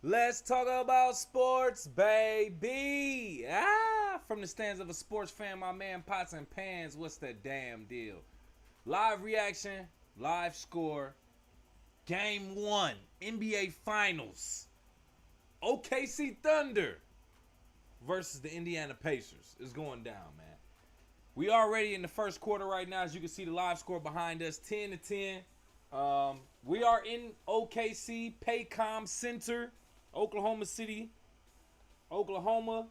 Let's talk about sports, baby. From the stands of a sports fan, my man Pots and Pans. What's the damn deal? Live reaction, live score. Game 1, NBA Finals. OKC Thunder versus the Indiana Pacers is going down, man. We already in the first quarter right now. As you can see, the live score behind us, 10-10. We are in OKC Paycom Center, Oklahoma City, Oklahoma.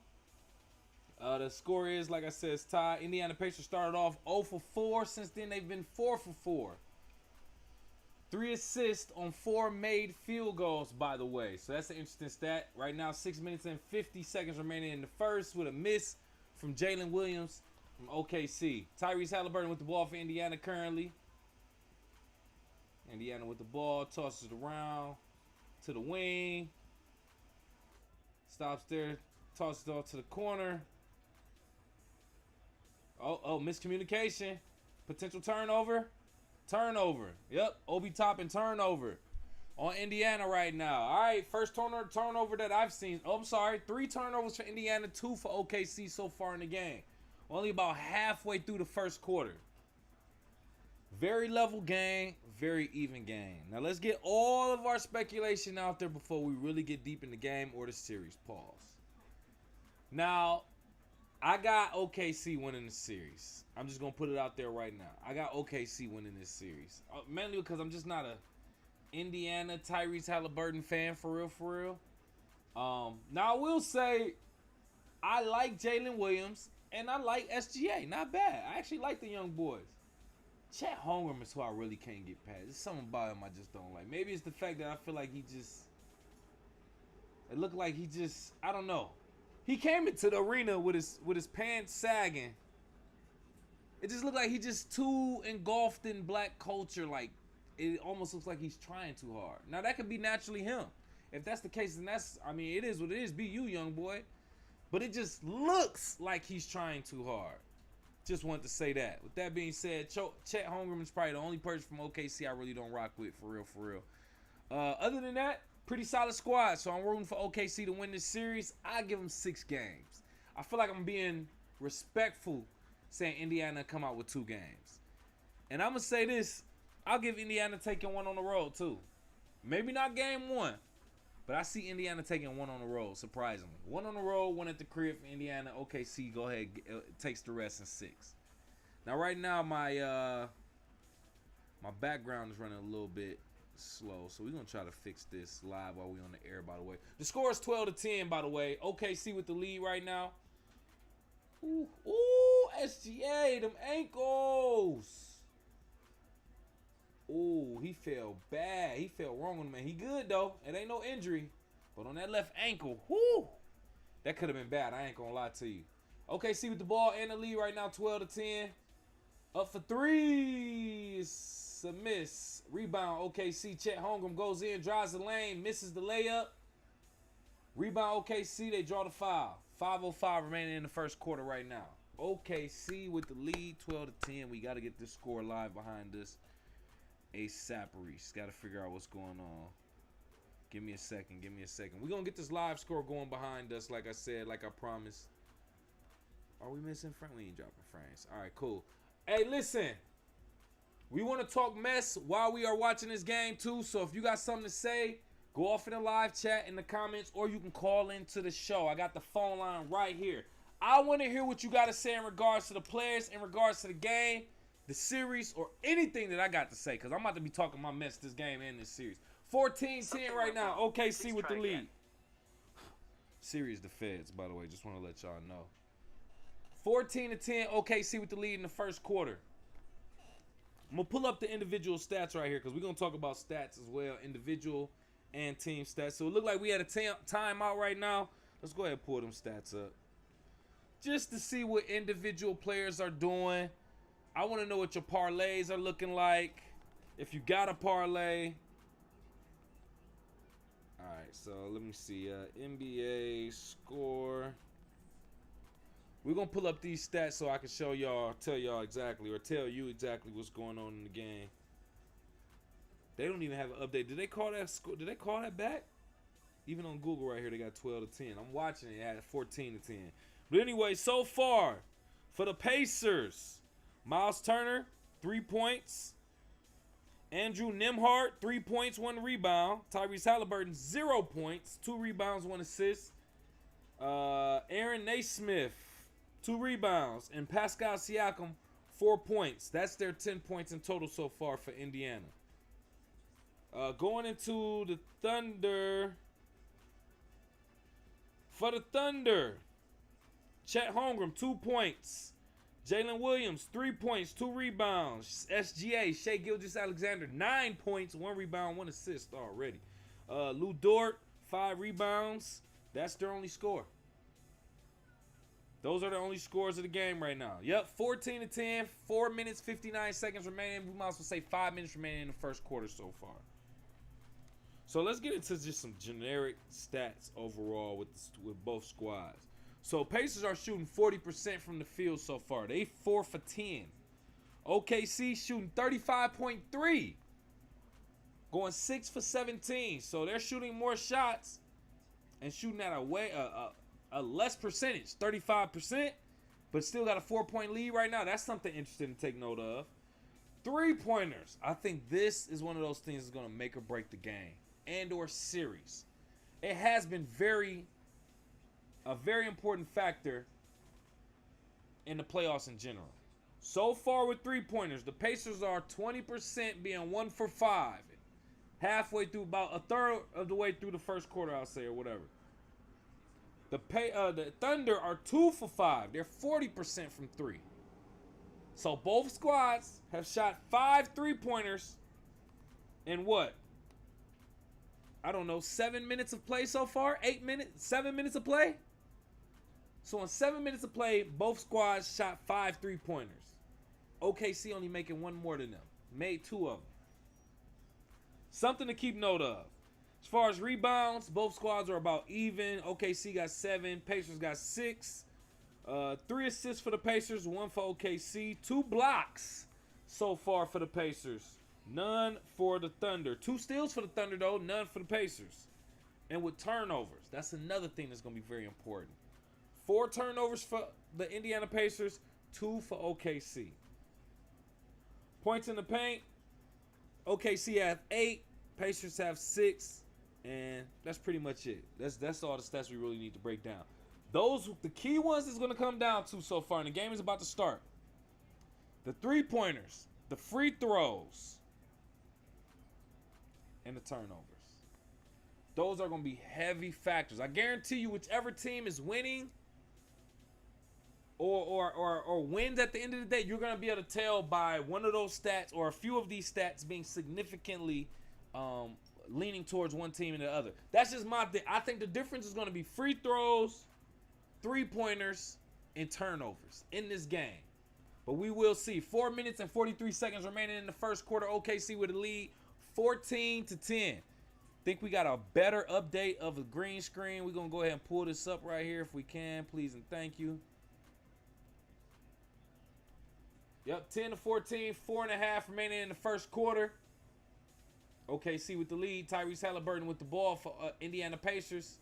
The score is, like I said, it's tied. Indiana Pacers started off 0 for 4. Since then, they've been 4 for 4. 3 assists on 4 made field goals, by the way. So that's an interesting stat. Right now, 6 minutes and 50 seconds remaining in the first with a miss from Jalen Williams from OKC. Tyrese Haliburton with the ball for Indiana currently. Indiana with the ball, tosses it around to the wing. Stops there, tosses it off to the corner. Oh, miscommunication. Potential turnover. Turnover. Yep, Obi Toppin turnover on Indiana right now. All right, first turnover that I've seen. Oh, I'm sorry. 3 turnovers for Indiana, 2 for OKC so far in the game. Only about halfway through the first quarter. Very level game, very even game. Now let's get all of our speculation out there before we really get deep in the game or the series. Pause. Now, I got OKC winning the series. I'm just going to put it out there right now. I got OKC winning this series. Mainly because I'm just not a Indiana Tyrese Haliburton fan for real. Now, I will say I like Jalen Williams and I like SGA. Not bad. I actually like the young boys. Chet Holmgren is who I really can't get past. There's something about him I just don't like. Maybe it's the fact that I feel like it looked like I don't know. He came into the arena with his pants sagging. It just looked like he just too engulfed in black culture. Like, it almost looks like he's trying too hard. Now, that could be naturally him. If that's the case, then it is what it is. Be you, young boy. But it just looks like he's trying too hard. Just wanted to say that. With that being said, Chet Holmgren is probably the only person from OKC I really don't rock with, for real. Other than that, pretty solid squad. So I'm rooting for OKC to win this series. I give them 6 games. I feel like I'm being respectful saying Indiana come out with 2 games. And I'm going to say this. I'll give Indiana taking 1 on the road, too. Maybe not game 1. But I see Indiana taking 1 on the road, surprisingly. 1 on the road, 1 at the crib for Indiana. OKC, go ahead, takes the rest in 6. Now, right now, my background is running a little bit slow, so we're going to try to fix this live while we're on the air, by the way. The score is 12-10, by the way. OKC with the lead right now. Ooh, SGA, them ankles. Ooh, he fell bad. He fell wrong on him, man. He good, though. It ain't no injury. But on that left ankle, whoo, that could have been bad. I ain't going to lie to you. OKC with the ball in the lead right now, 12-10. Up for 3. It's a miss. Rebound, OKC. Chet Holmgren goes in, drives the lane, misses the layup. Rebound, OKC. They draw the foul. 5:05 remaining in the first quarter right now. OKC with the lead, 12-10. We got to get this score live behind us. ASAP. Got to figure out what's going on. Give me a second. We're going to get this live score going behind us, like I said, like I promised. Are we missing frames? We ain't dropping frames. All right, cool. Hey, listen. We want to talk mess while we are watching this game, too. So if you got something to say, go off in the live chat in the comments, or you can call into the show. I got the phone line right here. I want to hear what you got to say in regards to the players, in regards to the game, the series, or anything that I got to say, because I'm about to be talking my mess this game and this series. 14-10 right now. OKC with the lead. Series the Feds, by the way. Just want to let y'all know. 14-10, OKC with the lead in the first quarter. I'm going to pull up the individual stats right here, because we're going to talk about stats as well, individual and team stats. So it looked like we had a timeout right now. Let's go ahead and pull them stats up, just to see what individual players are doing. I want to know what your parlays are looking like, if you got a parlay. All right, so let me see. NBA score. We're going to pull up these stats so I can show y'all, tell y'all exactly, or tell you exactly what's going on in the game. They don't even have an update. Did they call that back? Even on Google right here, they got 12 to 10. I'm watching it at 14 to 10. But anyway, so far for the Pacers, Miles Turner, 3 points. Andrew Nembhard, 3 points, 1 rebound. Tyrese Haliburton, 0 points, 2 rebounds, 1 assist. Aaron Naismith, 2 rebounds. And Pascal Siakam, 4 points. That's their 10 points in total so far for Indiana. Going into the Thunder. For the Thunder, Chet Holmgren, 2 points. Jalen Williams, 3 points, 2 rebounds. SGA, Shai Gilgeous-Alexander, 9 points, 1 rebound, 1 assist already. Lou Dort, 5 rebounds. That's their only score. Those are the only scores of the game right now. Yep, 14 to 10, 4 minutes, 59 seconds remaining. We might as well say 5 minutes remaining in the first quarter so far. So let's get into just some generic stats overall with both squads. So Pacers are shooting 40% from the field so far. They 4 for 10. OKC shooting 35.3. Going 6 for 17. So they're shooting more shots and shooting at a less percentage, 35%, but still got a 4-point lead right now. That's something interesting to take note of. 3-pointers. I think this is one of those things that's going to make or break the game and or series. It has been a very important factor in the playoffs in general. So far with 3-pointers, the Pacers are 20% being 1 for 5. Halfway through, about a third of the way through the first quarter, I'll say, or whatever. The Thunder are 2 for 5. They're 40% from 3. So both squads have shot 5 3-pointers in what? I don't know, 7 minutes of play so far? 7 minutes of play? So in 7 minutes of play, both squads shot 5 3-pointers. OKC only making 1 more than them. Made 2 of them. Something to keep note of. As far as rebounds, both squads are about even. OKC got 7, Pacers got 6. 3 assists for the Pacers, 1 for OKC. 2 blocks so far for the Pacers. None for the Thunder. 2 steals for the Thunder, though. None for the Pacers. And with turnovers, that's another thing that's going to be very important. 4 turnovers for the Indiana Pacers, 2 for OKC. Points in the paint, OKC have 8, Pacers have 6, and that's pretty much it. That's all the stats we really need to break down. The key ones is going to come down to so far, and the game is about to start. The 3-pointers, the free throws, and the turnovers. Those are going to be heavy factors. I guarantee you, whichever team is winning or wins at the end of the day, you're going to be able to tell by one of those stats or a few of these stats being significantly leaning towards one team and the other. That's just my thing. I think the difference is going to be free throws, 3-pointers, and turnovers in this game. But we will see. 4 minutes and 43 seconds remaining in the first quarter. OKC with a lead, 14 to 10. Think we got a better update of the green screen. We're going to go ahead and pull this up right here if we can. Please and thank you. Yep, 10 to 14, 4.5 remaining in the first quarter. OKC with the lead. Tyrese Haliburton with the ball for Indiana Pacers.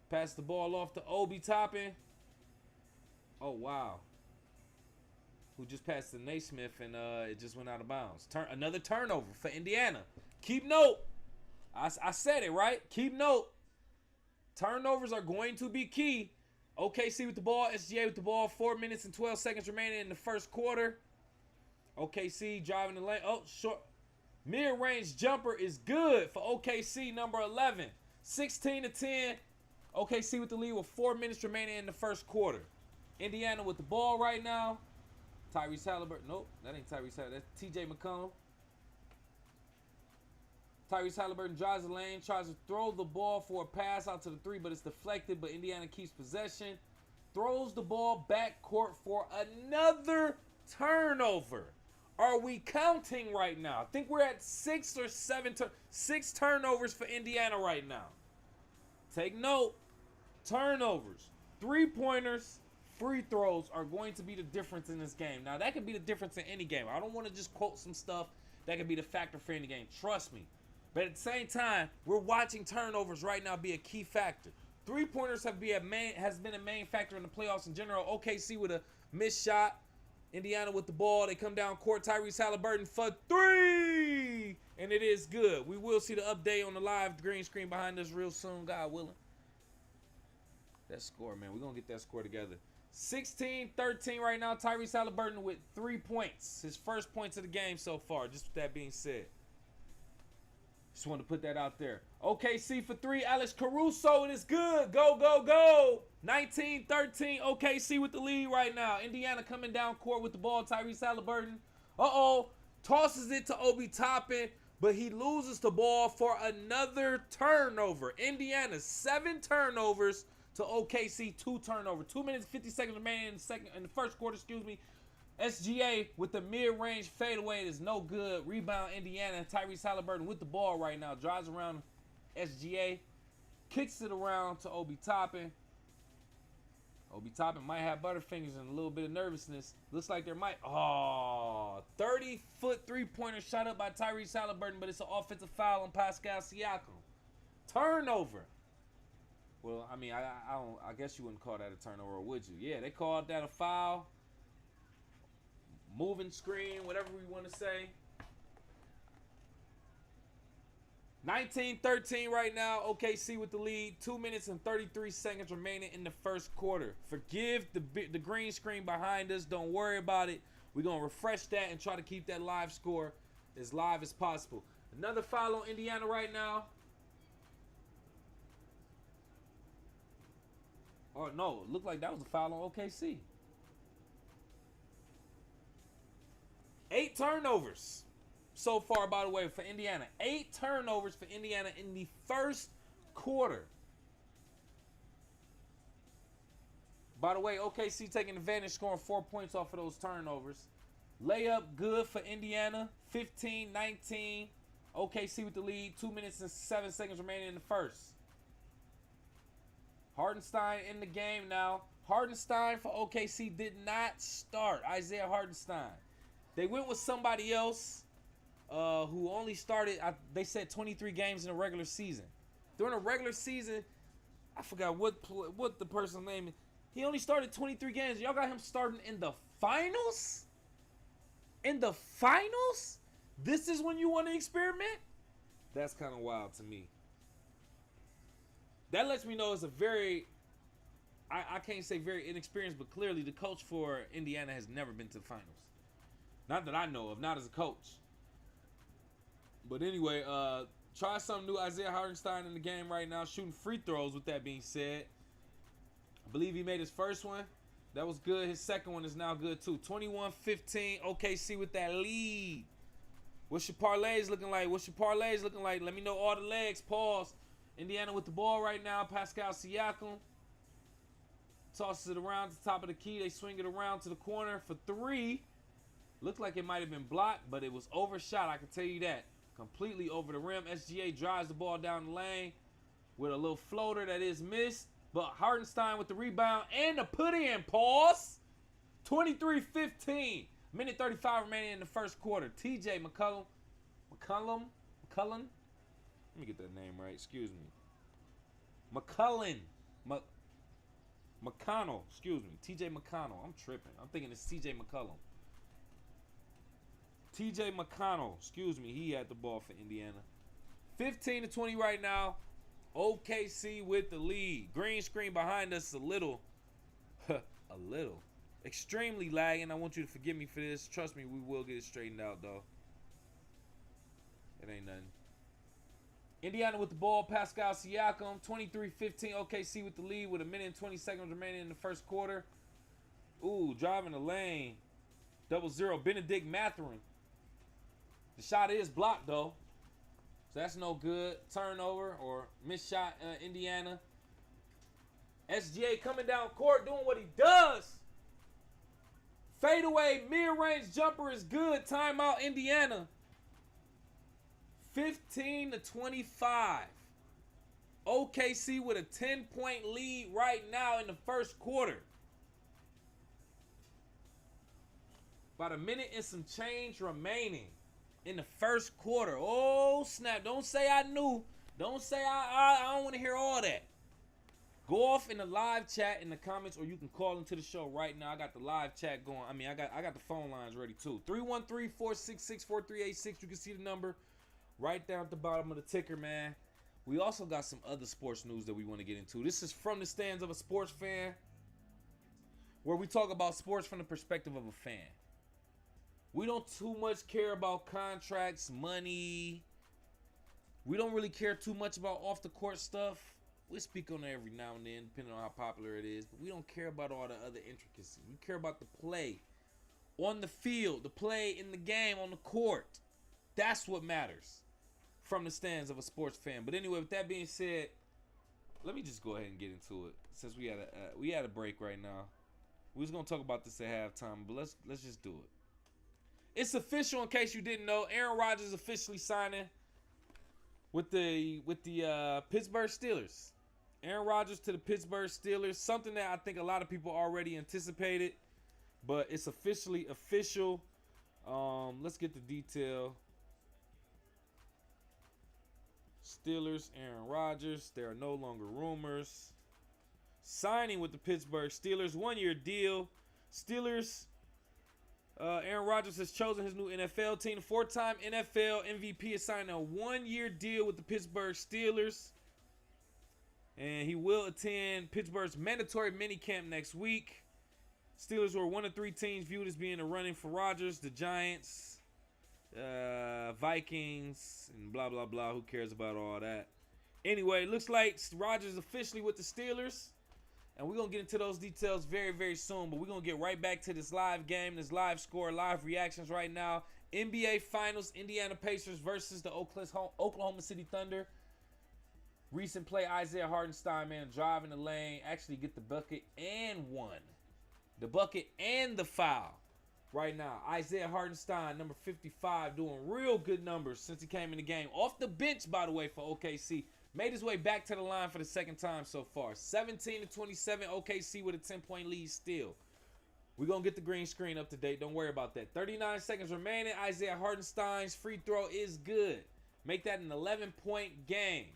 Pass the ball off to Obi Toppin. Oh, wow. Who just passed to Naismith and it just went out of bounds. Another turnover for Indiana. Keep note. I said it, right? Keep note. Turnovers are going to be key. OKC with the ball. SGA with the ball. 4 minutes and 12 seconds remaining in the first quarter. OKC driving the lane. Oh, short. Mid-range jumper is good for OKC, number 11. 16 to 10. OKC with the lead with 4 minutes remaining in the first quarter. Indiana with the ball right now. Tyrese Haliburton. Nope, that ain't Tyrese Haliburton. That's TJ McCollum. Tyrese Haliburton drives the lane, tries to throw the ball for a pass out to the 3, but it's deflected, but Indiana keeps possession. Throws the ball back court for another turnover. Are we counting right now? I think we're at 6 or 7 6 turnovers for Indiana right now. Take note. Turnovers, 3-pointers, free throws are going to be the difference in this game. Now, that could be the difference in any game. I don't want to just quote some stuff that could be the factor for any game. Trust me. But at the same time, we're watching turnovers right now be a key factor. Three-pointers has been a main factor in the playoffs in general. OKC with a missed shot. Indiana with the ball. They come down court. Tyrese Haliburton for three. And it is good. We will see the update on the live green screen behind us real soon, God willing. That score, man. We're going to get that score together. 16-13 right now. Tyrese Haliburton with 3 points. His first points of the game so far. Just with that being said. Just wanted to put that out there. OKC for three. Alex Caruso. It is good. Go, go, go. 19-13. OKC with the lead right now. Indiana coming down court with the ball. Tyrese Haliburton. Tosses it to Obi Toppin, but he loses the ball for another turnover. Indiana 7 turnovers to OKC 2 turnovers. 2 minutes 50 seconds remaining in the first quarter. SGA with the mid-range fadeaway is no good. Rebound Indiana. Tyrese Haliburton with the ball right now. Drives around SGA. Kicks it around to Obi Toppin. Obi Toppin might have butterfingers and a little bit of nervousness. Looks like there might. 30-foot three-pointer shot up by Tyrese Haliburton, but it's an offensive foul on Pascal Siakam. Turnover. Well, I mean, I guess you wouldn't call that a turnover, would you? Yeah, they called that a foul. Moving screen, whatever we want to say. 19-13 right now. OKC with the lead. 2 minutes and 33 seconds remaining in the first quarter. Forgive the green screen behind us. Don't worry about it. We're going to refresh that and try to keep that live score as live as possible. Another foul on Indiana right now. Oh, no. It looked like that was a foul on OKC. 8 turnovers so far, by the way, for Indiana. 8 turnovers for Indiana in the first quarter. By the way, OKC taking advantage, scoring 4 points off of those turnovers. Layup good for Indiana. 15-19. OKC with the lead. 2 minutes and 7 seconds remaining in the first. Hardenstein in the game now. Hardenstein for OKC did not start. Isaiah Hardenstein. They went with somebody else who only started, they said 23 games in a regular season. During a regular season, I forgot what the person's name is. He only started 23 games. Y'all got him starting in the finals? In the finals? This is when you want to experiment? That's kind of wild to me. That lets me know it's a very, I can't say very inexperienced, but clearly the coach for Indiana has never been to the finals. Not that I know of, not as a coach. But anyway, try something new. Isaiah Hardenstein in the game right now, shooting free throws with that being said. I believe he made his first one. That was good. His second one is now good too. 21-15, OKC with that lead. What's your parlays looking like? Let me know all the legs. Pause. Indiana with the ball right now. Pascal Siakam tosses it around to the top of the key. They swing it around to the corner for 3. Looked like it might have been blocked, but it was overshot. I can tell you that. Completely over the rim. SGA drives the ball down the lane with a little floater that is missed. But Hardenstein with the rebound and the put in. Pause. 23-15. Minute 35 remaining in the first quarter. TJ McCollum. Let me get that name right. Excuse me. McConnell. Excuse me. TJ McConnell. I'm tripping. I'm thinking it's TJ McCollum. TJ McConnell, excuse me, he had the ball for Indiana. 15-20 right now. OKC with the lead. Green screen behind us a little. Extremely lagging. I want you to forgive me for this. Trust me, we will get it straightened out, though. It ain't nothing. Indiana with the ball. Pascal Siakam. 23-15. OKC with the lead with 1 minute and 20 seconds remaining in the first quarter. Ooh, driving the lane. 0-0. Benedict Mathurin. The shot is blocked, though. So that's no good. Turnover or missed shot, Indiana. SGA coming down court doing what he does. Fadeaway mid-range jumper is good. Timeout, Indiana. 15-25. OKC with a 10-point lead right now in the first quarter. About 1 minute and some change remaining. in the first quarter. Oh, snap. Don't say I knew. Don't say I don't want to hear all that. Go off in the live chat in the comments, or you can call into the show right now. I got the live chat going. I mean, I got the phone lines ready too. 313-466-4386. You can see the number right down at the bottom of the ticker, man. We also got some other sports news that we want to get into. This is From the Stands of a Sports Fan, where we talk about sports from the perspective of a fan. We don't too much care about contracts, money. We don't really care too much about off the court stuff. We speak on it every now and then, depending on how popular it is. But we don't care about all the other intricacies. We care about the play on the field, the play in the game, on the court. That's what matters from the stands of a sports fan. But anyway, with that being said, let me just go ahead and get into it. Since we had a break right now, we was gonna talk about this at halftime, but let's just do it. It's official, in case you didn't know. Aaron Rodgers officially signing with the Pittsburgh Steelers. Aaron Rodgers to the Pittsburgh Steelers. Something that I think a lot of people already anticipated, but it's officially official. Let's get the detail. Steelers, Aaron Rodgers. There are no longer rumors. Signing with the Pittsburgh Steelers. 1-year deal. Steelers. Aaron Rodgers has chosen his new NFL team. 4-time NFL MVP is signing a 1-year deal with the Pittsburgh Steelers. And he will attend Pittsburgh's mandatory minicamp next week. Steelers were one of 3 teams viewed as being in the running for Rodgers. The Giants, Vikings, and blah, blah, blah. Who cares about all that? Anyway, looks like Rodgers is officially with the Steelers. And we're going to get into those details very, very soon. But we're going to get right back to this live game, this live score, live reactions right now. NBA Finals, Indiana Pacers versus the Oklahoma City Thunder. Recent play, Isaiah Hartenstein, man, driving the lane, actually get the bucket and one. The bucket and the foul right now. Isaiah Hartenstein, number 55, doing real good numbers since he came in the game. Off the bench, by the way, for OKC. Made his way back to the line for the second time so far. 17-27, OKC with a 10-point lead still. We're going to get the green screen up to date. Don't worry about that. 39 seconds remaining. Isaiah Hartenstein's free throw is good. Make that an 11-point game.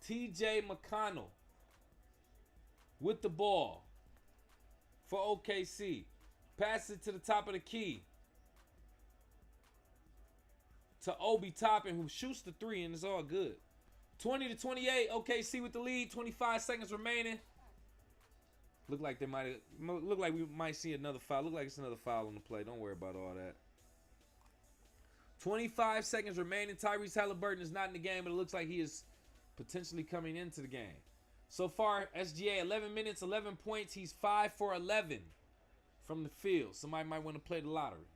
TJ McConnell with the ball for OKC. Pass it to the top of the key to Obi Toppin, who shoots the 3, and it's all good. 20-28, OKC with the lead. 25 seconds remaining. Look like we might see another foul. Look like it's another foul on the play. Don't worry about all that. 25 seconds remaining. Tyrese Haliburton is not in the game, but it looks like he is potentially coming into the game. So far, SGA, 11 minutes, 11 points. He's 5 for 11 from the field. Somebody might want to play the lottery.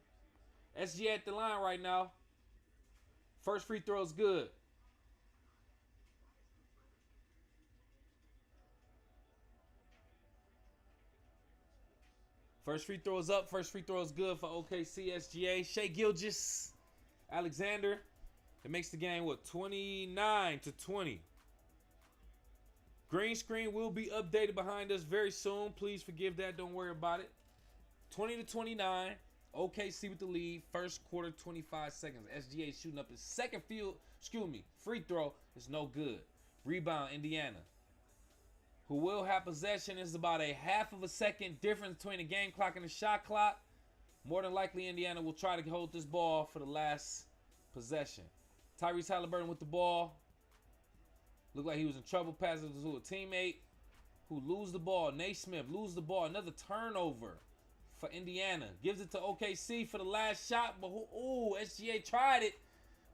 SGA at the line right now. First free throw is good. First free throw is up. First free throw is good for OKC SGA. Shai Gilgeous-Alexander. It makes the game, 29-20. Green screen will be updated behind us very soon. Please forgive that. Don't worry about it. 20-29. OKC with the lead. First quarter, 25 seconds. SGA shooting up his second free throw. It's no good. Rebound, Indiana, who will have possession. Is about a half of a second difference between the game clock and the shot clock. More than likely, Indiana will try to hold this ball for the last possession. Tyrese Haliburton with the ball. Looked like he was in trouble, passing to a teammate who lose the ball. Naismith lose the ball. Another turnover for Indiana. Gives it to OKC for the last shot, but SGA tried it.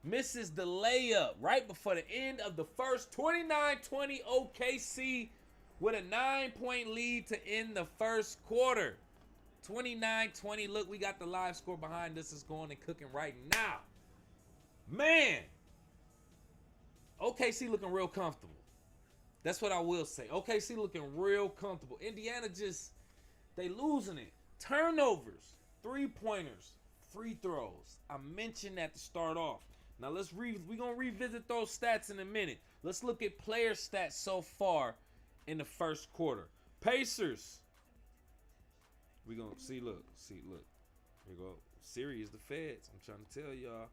Misses the layup right before the end of the first. 29-20, OKC with a 9-point lead to end the first quarter. 29-20. Look, we got the live score behind us. It's going and cooking right now. Man, OKC looking real comfortable. That's what I will say. OKC looking real comfortable. Indiana they losing it. Turnovers, 3-pointers, free throws. I mentioned that to start off. Now we're gonna revisit those stats in a minute. Let's look at player stats so far in the first quarter. Pacers. We're gonna see. Look. Here we go. Siri is the feds. I'm trying to tell y'all.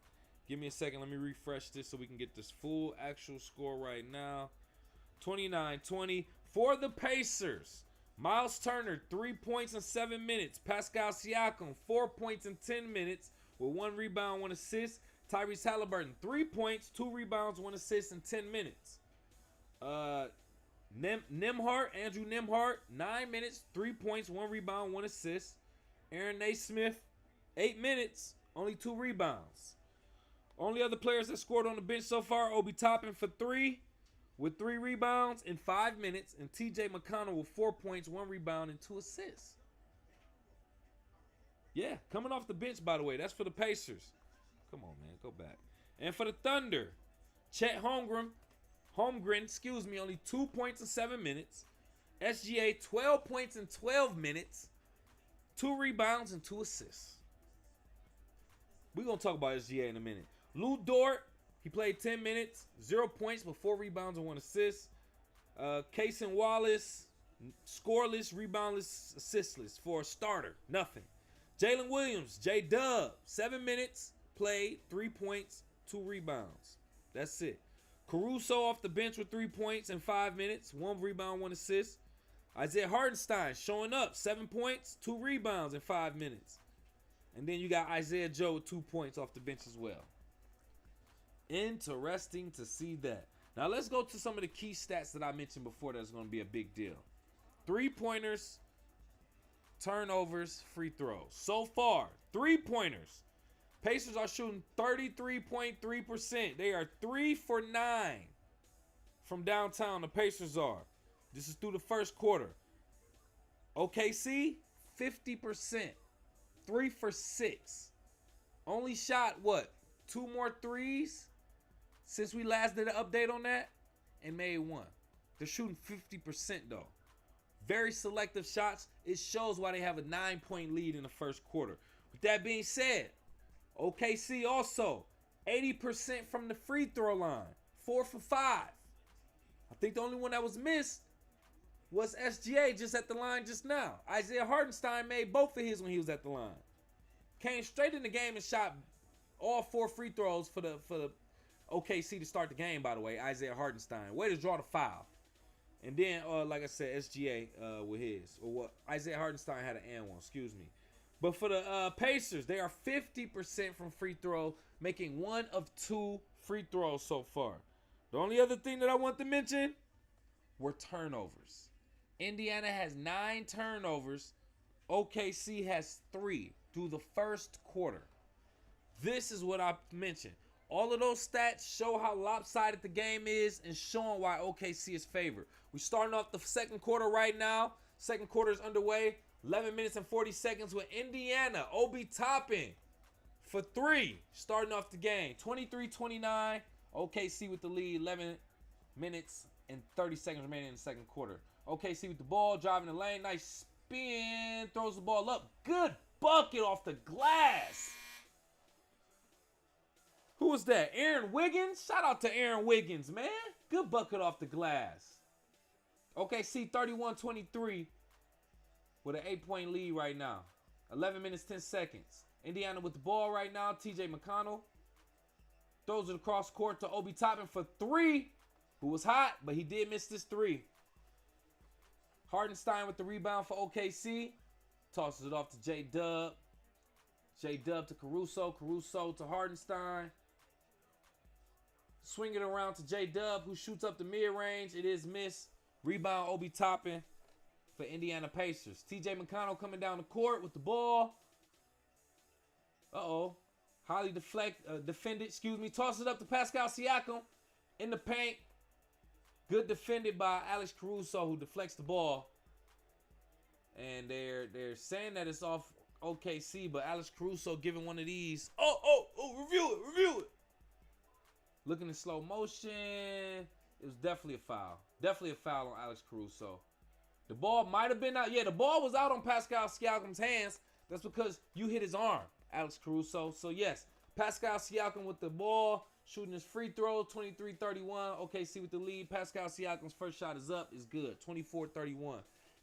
Give me a second. Let me refresh this so we can get this full actual score right now. 29-20 for the Pacers. Miles Turner, 3 points in 7 minutes. Pascal Siakam, 4 points in 10 minutes with 1 rebound, 1 assist. Tyrese Haliburton, 3 points, 2 rebounds, 1 assist in 10 minutes. Andrew Nembhard, 9 minutes, 3 points, 1 rebound, 1 assist. Aaron Naismith, 8 minutes, only 2 rebounds. Only other players that scored on the bench so far, Obi Toppin for 3 with 3 rebounds in 5 minutes, and TJ McConnell with 4 points, 1 rebound, and 2 assists. Yeah, coming off the bench, by the way. That's for the Pacers. Come on, man, go back. And for the Thunder, Chet Holmgren, only 2 points in 7 minutes. SGA, 12 points in 12 minutes, 2 rebounds, and 2 assists. We're going to talk about SGA in a minute. Lou Dort, he played 10 minutes, 0 points, but 4 rebounds and 1 assist. Cason Wallace, scoreless, reboundless, assistless for a starter, nothing. Jalen Williams, J-Dub, 7 minutes, played, 3 points, 2 rebounds. That's it. Caruso off the bench with 3 points in 5 minutes, 1 rebound, 1 assist. Isaiah Hartenstein showing up, 7 points, 2 rebounds in 5 minutes. And then you got Isaiah Joe with 2 points off the bench as well. Interesting to see that. Now let's go to some of the key stats that I mentioned before that's going to be a big deal. 3-pointers, turnovers, free throws. So far, 3-pointers. Pacers are shooting 33.3%. They are 3 for 9 from downtown. The Pacers are. This is through the first quarter. OKC, 50%. 3 for 6. Only shot, what? 2 more threes since we last did an update on that and made 1. They're shooting 50% though. Very selective shots. It shows why they have a 9-point lead in the first quarter. With that being said, OKC also 80% from the free throw line. 4 for 5. I think the only one that was missed was SGA just at the line just now. Isaiah Hartenstein made both of his when he was at the line. Came straight in the game and shot all 4 free throws for the OKC to start the game, by the way. Isaiah Hartenstein. Way to draw the foul. And then, like I said, SGA with his. Or what? Isaiah Hartenstein had an and one, excuse me. But for the Pacers, they are 50% from free throw, making 1 of 2 free throws so far. The only other thing that I want to mention were turnovers. Indiana has 9 turnovers. OKC has 3 through the first quarter. This is what I mentioned. All of those stats show how lopsided the game is and showing why OKC is favored. We're starting off the second quarter right now. Second quarter is underway. 11 minutes and 40 seconds with Indiana. Obi Toppin for 3. Starting off the game. 23-29. OKC with the lead. 11 minutes and 30 seconds remaining in the second quarter. OKC with the ball. Driving the lane. Nice spin. Throws the ball up. Good bucket off the glass. Who was that? Aaron Wiggins? Shout out to Aaron Wiggins, man. Good bucket off the glass. OKC 31-23 with an 8-point lead right now. 11 minutes, 10 seconds. Indiana with the ball right now. TJ McConnell throws it across court to Obi Toppin for 3, who was hot, but he did miss this 3. Hartenstein with the rebound for OKC. Tosses it off to J-Dub. J-Dub to Caruso. Caruso to Hartenstein. Swing it around to J-Dub, who shoots up the mid-range. It is missed. Rebound Obi Toppin for Indiana Pacers. TJ McConnell coming down the court with the ball. Highly defended, tosses it up to Pascal Siakam in the paint. Good defended by Alex Caruso, who deflects the ball. And they're saying that it's off OKC, but Alex Caruso giving one of these. Review it. Looking in slow motion. It was definitely a foul. Definitely a foul on Alex Caruso. The ball might have been out. Yeah, the ball was out on Pascal Siakam's hands. That's because you hit his arm, Alex Caruso. So, yes, Pascal Siakam with the ball, shooting his free throw, 23-31. OKC with the lead. Pascal Siakam's first shot is up. It's good, 24-31.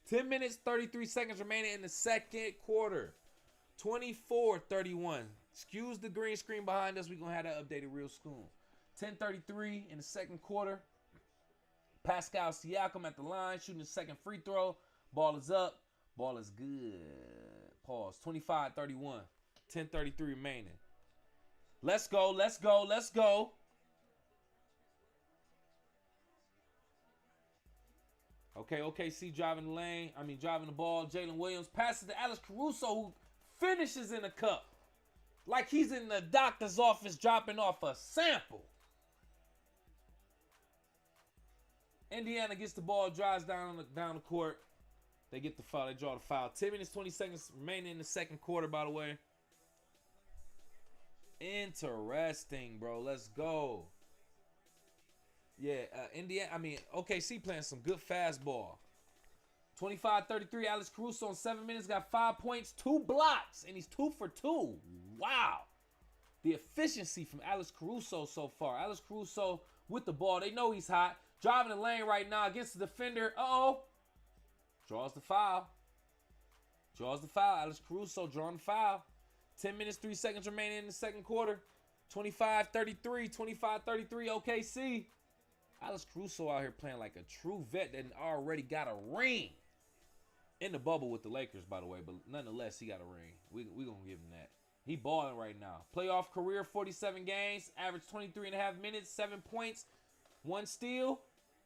10 minutes, 33 seconds remaining in the second quarter. 24-31. Excuse the green screen behind us. We're going to have that updated real soon. 10:33 in the second quarter. Pascal Siakam at the line, shooting the second free throw. Ball is up. Ball is good. Pause. 25-31. 10:33 remaining. Let's go. Let's go. Let's go. Okay, OKC driving the lane. Driving the ball. Jalen Williams passes to Alex Caruso, who finishes in the cup. Like he's in the doctor's office dropping off a sample. Indiana gets the ball, drives down the court. They get the foul. They draw the foul. 10 minutes, 20 seconds remaining in the second quarter, by the way. Interesting, bro. Let's go. Yeah, OKC playing some good fastball. 25-33, Alex Caruso in 7 minutes got 5 points, 2 blocks, and he's 2 for 2. Wow. The efficiency from Alex Caruso so far. Alex Caruso with the ball. They know he's hot. Driving the lane right now against the defender. Uh-oh. Draws the foul. Alex Caruso drawing the foul. 10 minutes, 3 seconds remaining in the second quarter. 25-33, OKC. Alex Caruso out here playing like a true vet that already got a ring. In the bubble with the Lakers, by the way, but nonetheless, he got a ring. We going to give him that. He balling right now. Playoff career, 47 games, average 23.5 minutes, 7 points, 1 steal.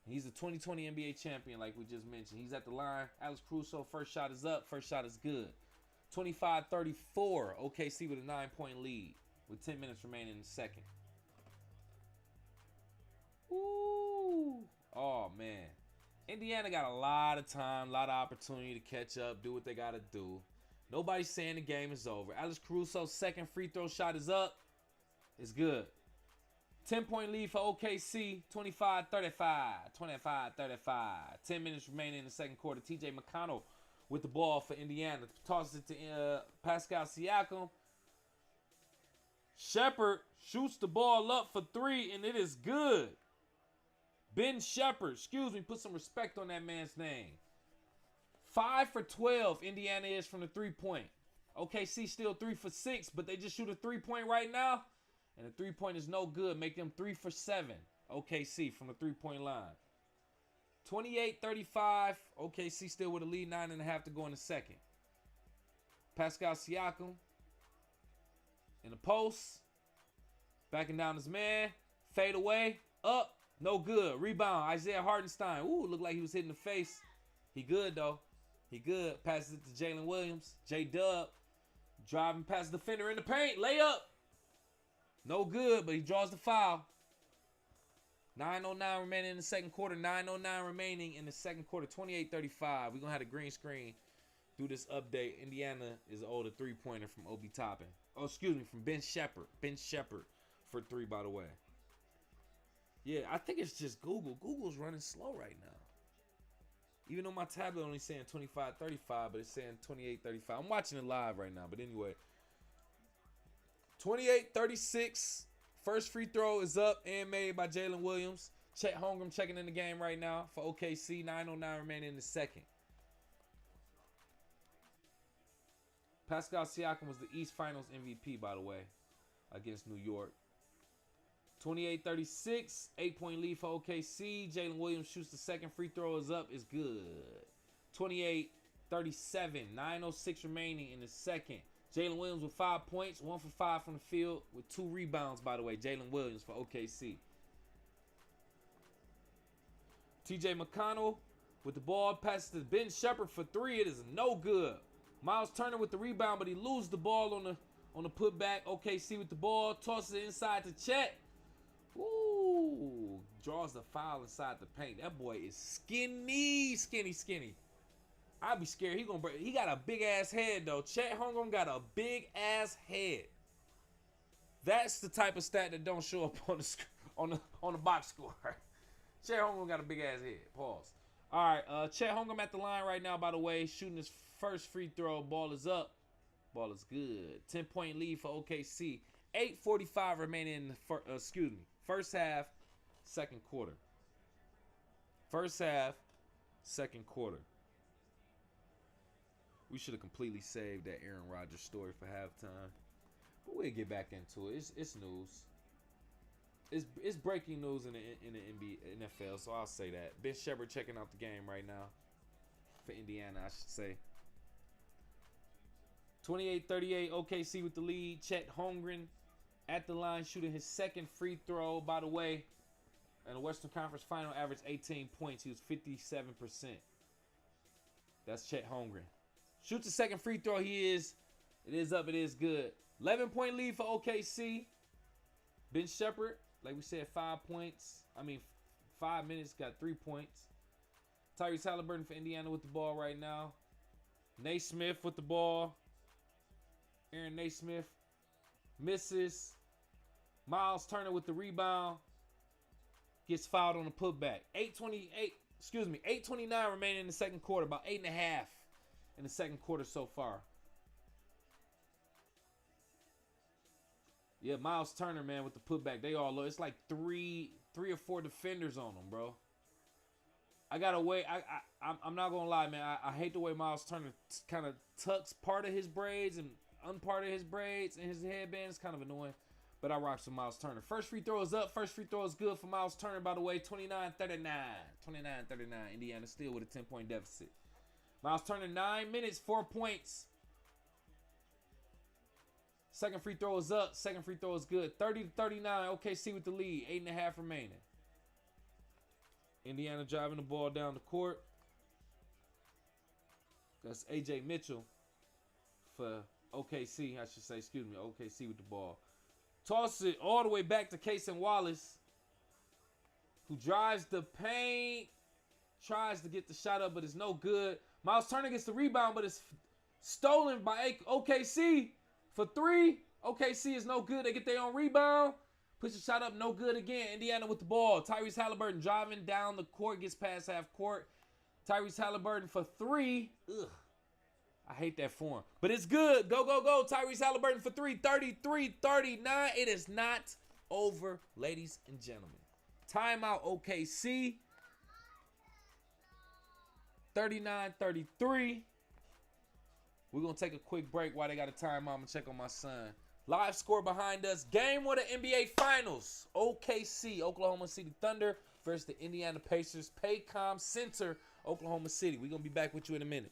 He's a 2020 NBA champion, like we just mentioned. He's at the line. Alex Caruso, first shot is up. First shot is good. 25-34, OKC with a 9-point lead with 10 minutes remaining in the second. Ooh. Oh, man. Indiana got a lot of time, a lot of opportunity to catch up, do what they got to do. Nobody's saying the game is over. Alex Caruso's second free throw shot is up. It's good. 10-point lead for OKC, 25-35. 10 minutes remaining in the second quarter. TJ McConnell with the ball for Indiana. Tosses it to Pascal Siakam. Shepard shoots the ball up for 3, and it is good. Ben Shepard, put some respect on that man's name. 5 for 12, Indiana is from the three-point. OKC still 3 for 6, but they just shoot a three-point right now, and the three-point is no good. Make them 3 for 7, OKC from the three-point line. 28-35, OKC still with a lead, 9.5 to go in the second. Pascal Siakam in the post, backing down his man, fade away, up. No good. Rebound. Isaiah Hartenstein. Ooh, looked like he was hitting the face. He good, though. He good. Passes it to Jalen Williams. J-Dub. Driving past the defender in the paint. Layup. No good, but he draws the foul. 9:09 remaining in the second quarter. 9:09 remaining in the second quarter. 28-35. We're going to have a green screen through this update. Indiana is owed a three-pointer from Obi Toppin. From Ben Shepard. Ben Shepard for 3, by the way. Yeah, I think it's just Google. Google's running slow right now. Even though my tablet only saying 25-35, but it's saying 28-35. I'm watching it live right now, but anyway. 28-36. First free throw is up and made by Jalen Williams. Chet Holmgren checking in the game right now for OKC. 9:09 remaining in the second. Pascal Siakam was the East Finals MVP, by the way, against New York. 28-36, 8-point lead for OKC. Jalen Williams shoots the second free throw is up. It's good. 28-37, 9:06 remaining in the second. Jalen Williams with 5 points, 1 for 5 from the field with 2 rebounds, by the way. Jalen Williams for OKC. TJ McConnell with the ball, passes to Ben Shepard for 3. It is no good. Miles Turner with the rebound, but he loses the ball on the putback. OKC with the ball, tosses it inside to Chet. Ooh, draws the foul inside the paint. That boy is skinny. I'd be scared. He gonna break. He got a big ass head though. Chet Holmgren got a big ass head. That's the type of stat that don't show up on the box score. Chet Holmgren got a big ass head. Pause. All right, Chet Holmgren at the line right now. By the way, shooting his first free throw. Ball is up. Ball is good. 10-point lead for OKC. 8:45 remaining in the first half, second quarter. First half, second quarter. We should have completely saved that Aaron Rodgers story for halftime. We'll get back into it. It's news. It's breaking news in the NBA, NFL, so I'll say that. Ben Shepard checking out the game right now for Indiana, I should say. 28-38, OKC with the lead. Chet Holmgren at the line shooting his second free throw. By the way, in the Western Conference Final, averaged 18 points. He was 57%. That's Chet Holmgren. Shoots the second free throw. It is up. It is good. 11-point lead for OKC. Ben Shepard, like we said, 5 points. 5 minutes, got 3 points. Tyrese Haliburton for Indiana with the ball right now. Naismith with the ball. Aaron Naismith misses. Miles Turner with the rebound. Gets fouled on the putback. 8:29 remaining in the second quarter. About 8.5 in the second quarter so far. Yeah, Miles Turner, man, with the putback. They all low. It's like three or four defenders on them, bro. I gotta wait. I'm not gonna lie, man. I hate the way Miles Turner kind of tucks part of his braids and unpart of his braids and his headband. It's kind of annoying, but I rock some Miles Turner. First free throw is up. First free throw is good for Miles Turner, by the way. 29-39. 29-39. Indiana still with a 10-point deficit. Miles Turner, 9 minutes, 4 points. Second free throw is up. Second free throw is good. 30-39. OKC with the lead. 8.5 remaining. Indiana driving the ball down the court. That's A.J. Mitchell for OKC, I should say. Excuse me, OKC with the ball. Toss it all the way back to Cason Wallace, who drives the paint. Tries to get the shot up, but it's no good. Miles Turner gets the rebound, but it's stolen by OKC for 3. OKC is no good. They get their own rebound. Push the shot up, no good again. Indiana with the ball. Tyrese Haliburton driving down the court, gets past half court. Tyrese Haliburton for 3. Ugh. I hate that form. But it's good. Go, go, go. Tyrese Haliburton for 3. 33-39. It is not over, ladies and gentlemen. Timeout OKC. 39-33. We're going to take a quick break while they got a timeout. I'm going to check on my son. Live score behind us. Game 1 of the NBA Finals. OKC, Oklahoma City Thunder versus the Indiana Pacers. Paycom Center, Oklahoma City. We're going to be back with you in a minute.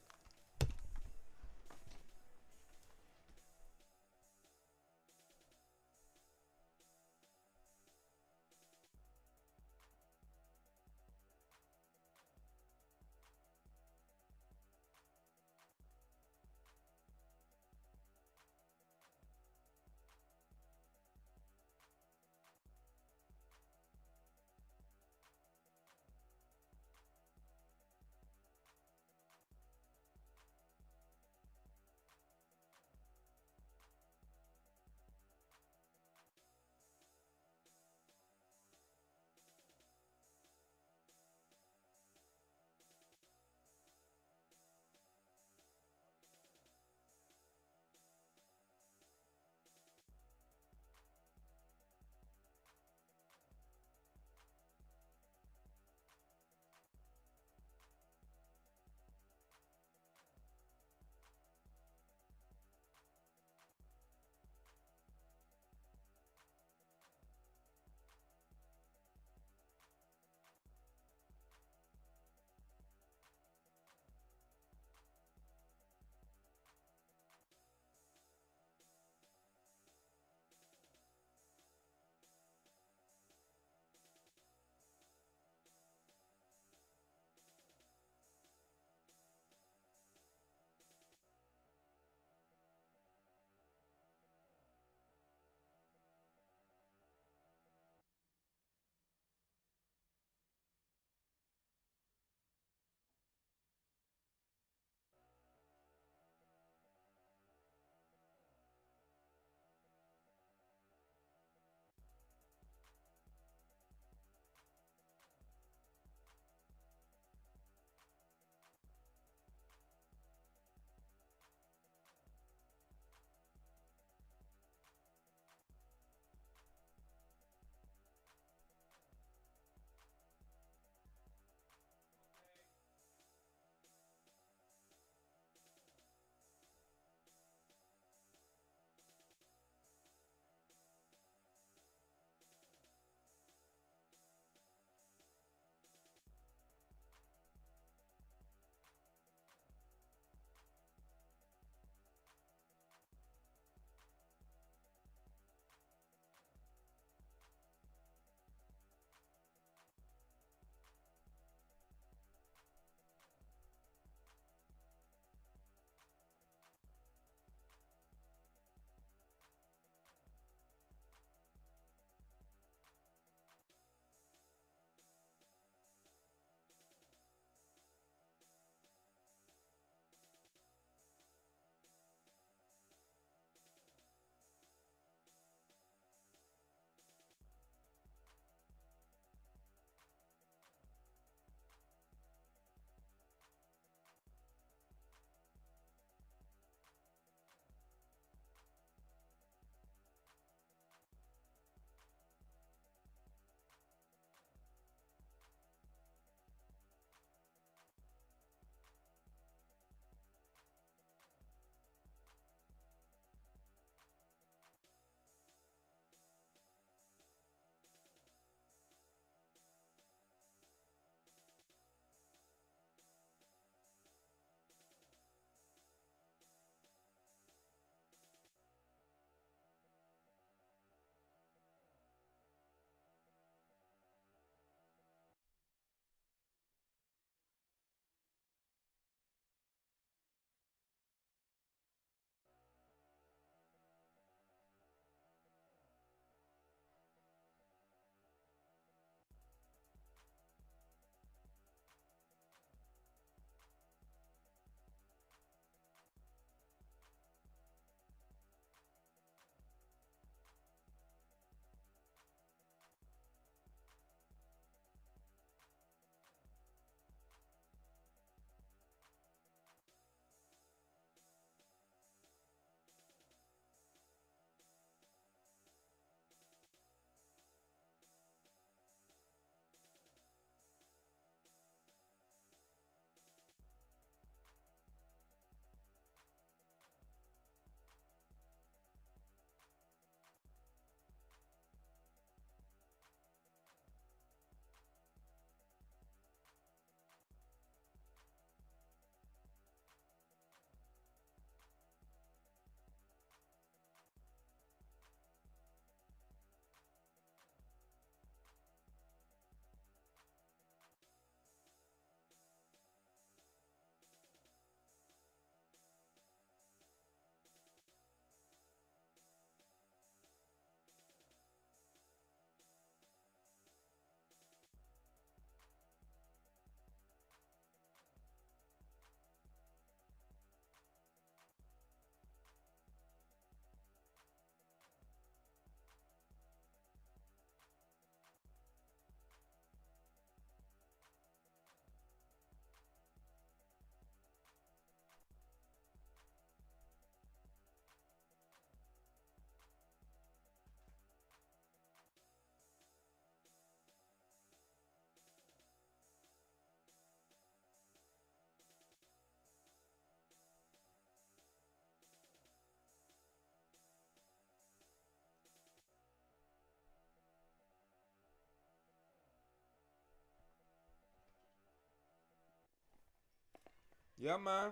Yeah, man.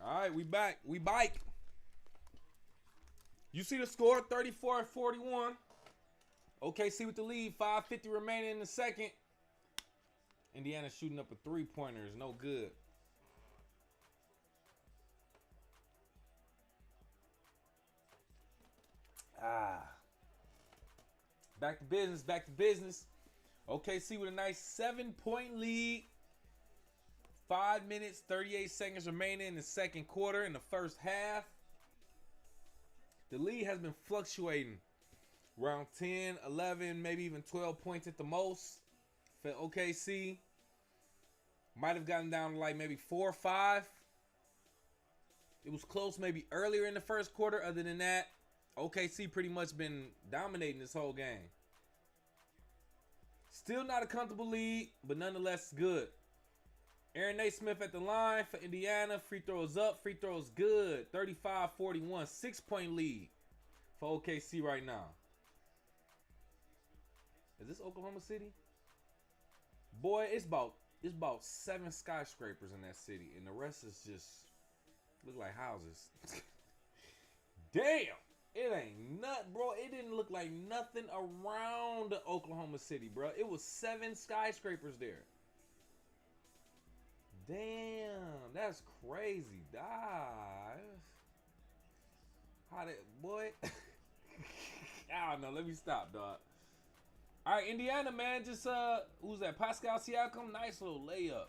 All right, we back. We bike. You see the score, 34-41. OKC with the lead, 5:50 remaining in the second. Indiana shooting up a three-pointer is no good. Back to business, back to business. OKC with a nice 7-point lead. 5 minutes, 38 seconds remaining in the second quarter in the first half. The lead has been fluctuating around 10, 11, maybe even 12 points at the most for OKC. Might have gotten down to like maybe 4 or 5. It was close maybe earlier in the first quarter. Other than that, OKC pretty much been dominating this whole game. Still not a comfortable lead, but nonetheless good. Aaron Naismith at the line for Indiana. Free throws up, free throws good. 35-41, 6-point lead for OKC right now. Is this Oklahoma City? Boy, it's about 7 skyscrapers in that city, and the rest is just look like houses. Damn, it ain't nothing, bro. It didn't look like nothing around Oklahoma City, bro. It was 7 skyscrapers there. Damn, that's crazy. How that boy? I don't know. Let me stop, dog. All right, Indiana, man. Just who's that? Pascal Siakam. Nice little layup.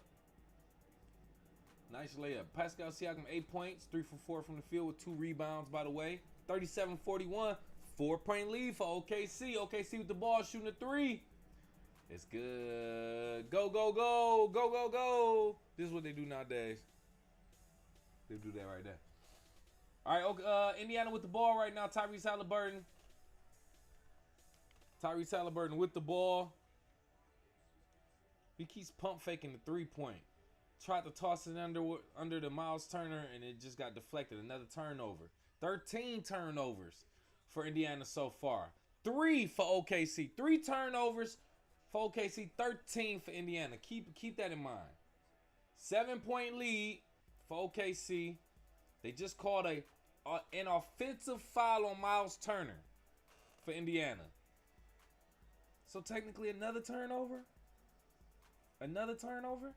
Nice layup. Pascal Siakam, 8 points, 3 for 4 from the field with 2 rebounds, by the way. 37-41, 4-point lead for OKC. OKC with the ball, shooting a 3. It's good. Go, go, go. Go, go, go. This is what they do nowadays. They do that right there. All right, Indiana with the ball right now. Tyrese Haliburton. Tyrese Haliburton with the ball. He keeps pump faking the 3-point. Tried to toss it under the Miles Turner, and it just got deflected. Another turnover. 13 turnovers for Indiana so far. 3 for OKC. 3 turnovers for OKC. 13 for Indiana. Keep that in mind. 7-point lead for OKC. They just called an offensive foul on Miles Turner for Indiana. So technically another turnover? Another turnover?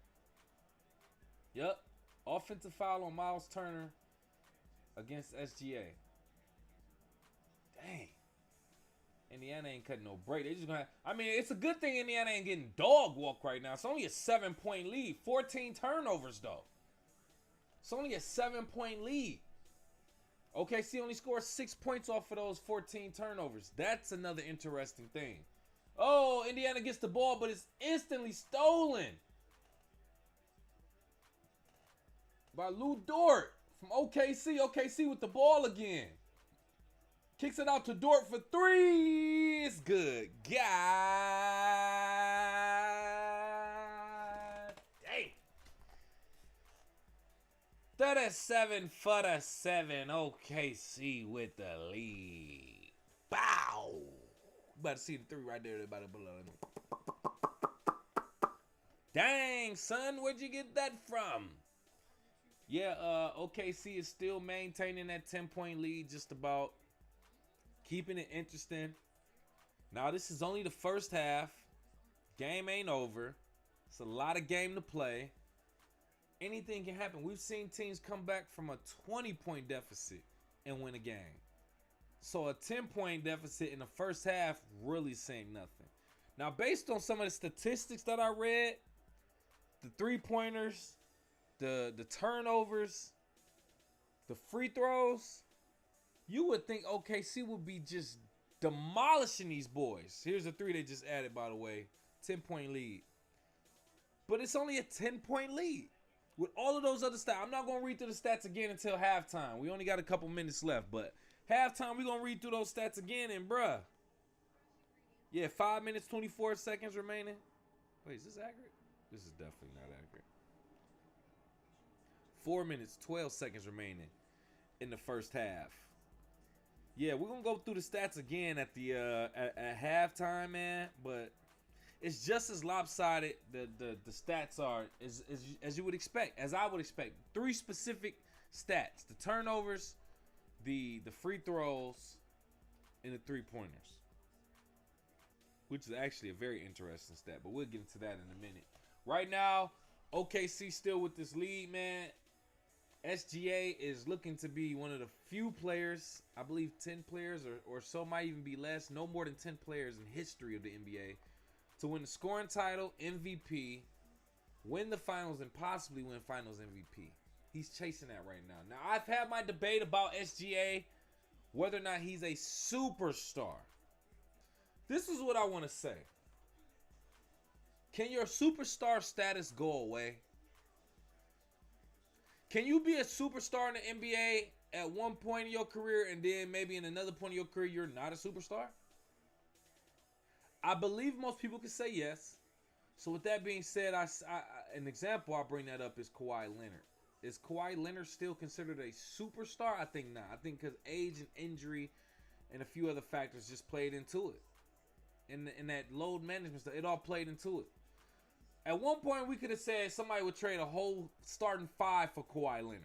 Yep. Offensive foul on Miles Turner against SGA. Dang. Indiana ain't cutting no break. They just gonna it's a good thing Indiana ain't getting dog walk right now. It's only a 7-point lead. 14 turnovers though. It's only a 7-point lead. OKC only scored 6 points off of those 14 turnovers. That's another interesting thing. Oh, Indiana gets the ball, but it's instantly stolen by Lou Dort from OKC. OKC with the ball again. Kicks it out to Dort for 3. It's good. God dang. 37 for the 7. OKC with the lead. Bow. About to see the 3 right there. Dang, son, where'd you get that from? Yeah, OKC is still maintaining that 10-point lead, just about. Keeping it interesting. Now, this is only the first half. Game ain't over. It's a lot of game to play. Anything can happen. We've seen teams come back from a 20-point deficit and win a game. So a 10-point deficit in the first half really saying nothing. Now, based on some of the statistics that I read, the 3-pointers, the turnovers, the free throws, you would think OKC would be just demolishing these boys. Here's the 3 they just added, by the way. 10-point lead. But it's only a 10-point lead. With all of those other stats, I'm not going to read through the stats again until halftime. We only got a couple minutes left, but halftime, we're going to read through those stats again, and bruh. Yeah, 5 minutes, 24 seconds remaining. Wait, is this accurate? This is definitely not accurate. 4 minutes, 12 seconds remaining in the first half. Yeah, we're going to go through the stats again at the at halftime, man. But it's just as lopsided. The stats are as you would expect, as I would expect. 3 specific stats: the turnovers, the free throws, and the 3-pointers. Which is actually a very interesting stat, but we'll get into that in a minute. Right now, OKC still with this lead, man. SGA is looking to be one of the few players, I believe 10 players or so, might even be less, no more than 10 players in history of the NBA to win the scoring title, MVP, win the finals, and possibly win finals MVP. He's chasing that right now. Now, I've had my debate about SGA, whether or not he's a superstar. This is what I want to say. Can your superstar status go away? Can you be a superstar in the NBA at one point in your career and then maybe in another point in your career you're not a superstar? I believe most people can say yes. So with that being said, an example I bring that up is Kawhi Leonard. Is Kawhi Leonard still considered a superstar? I think not. I think because age and injury and a few other factors just played into it. And that load management stuff, it all played into it. At one point, we could have said somebody would trade a whole starting 5 for Kawhi Leonard.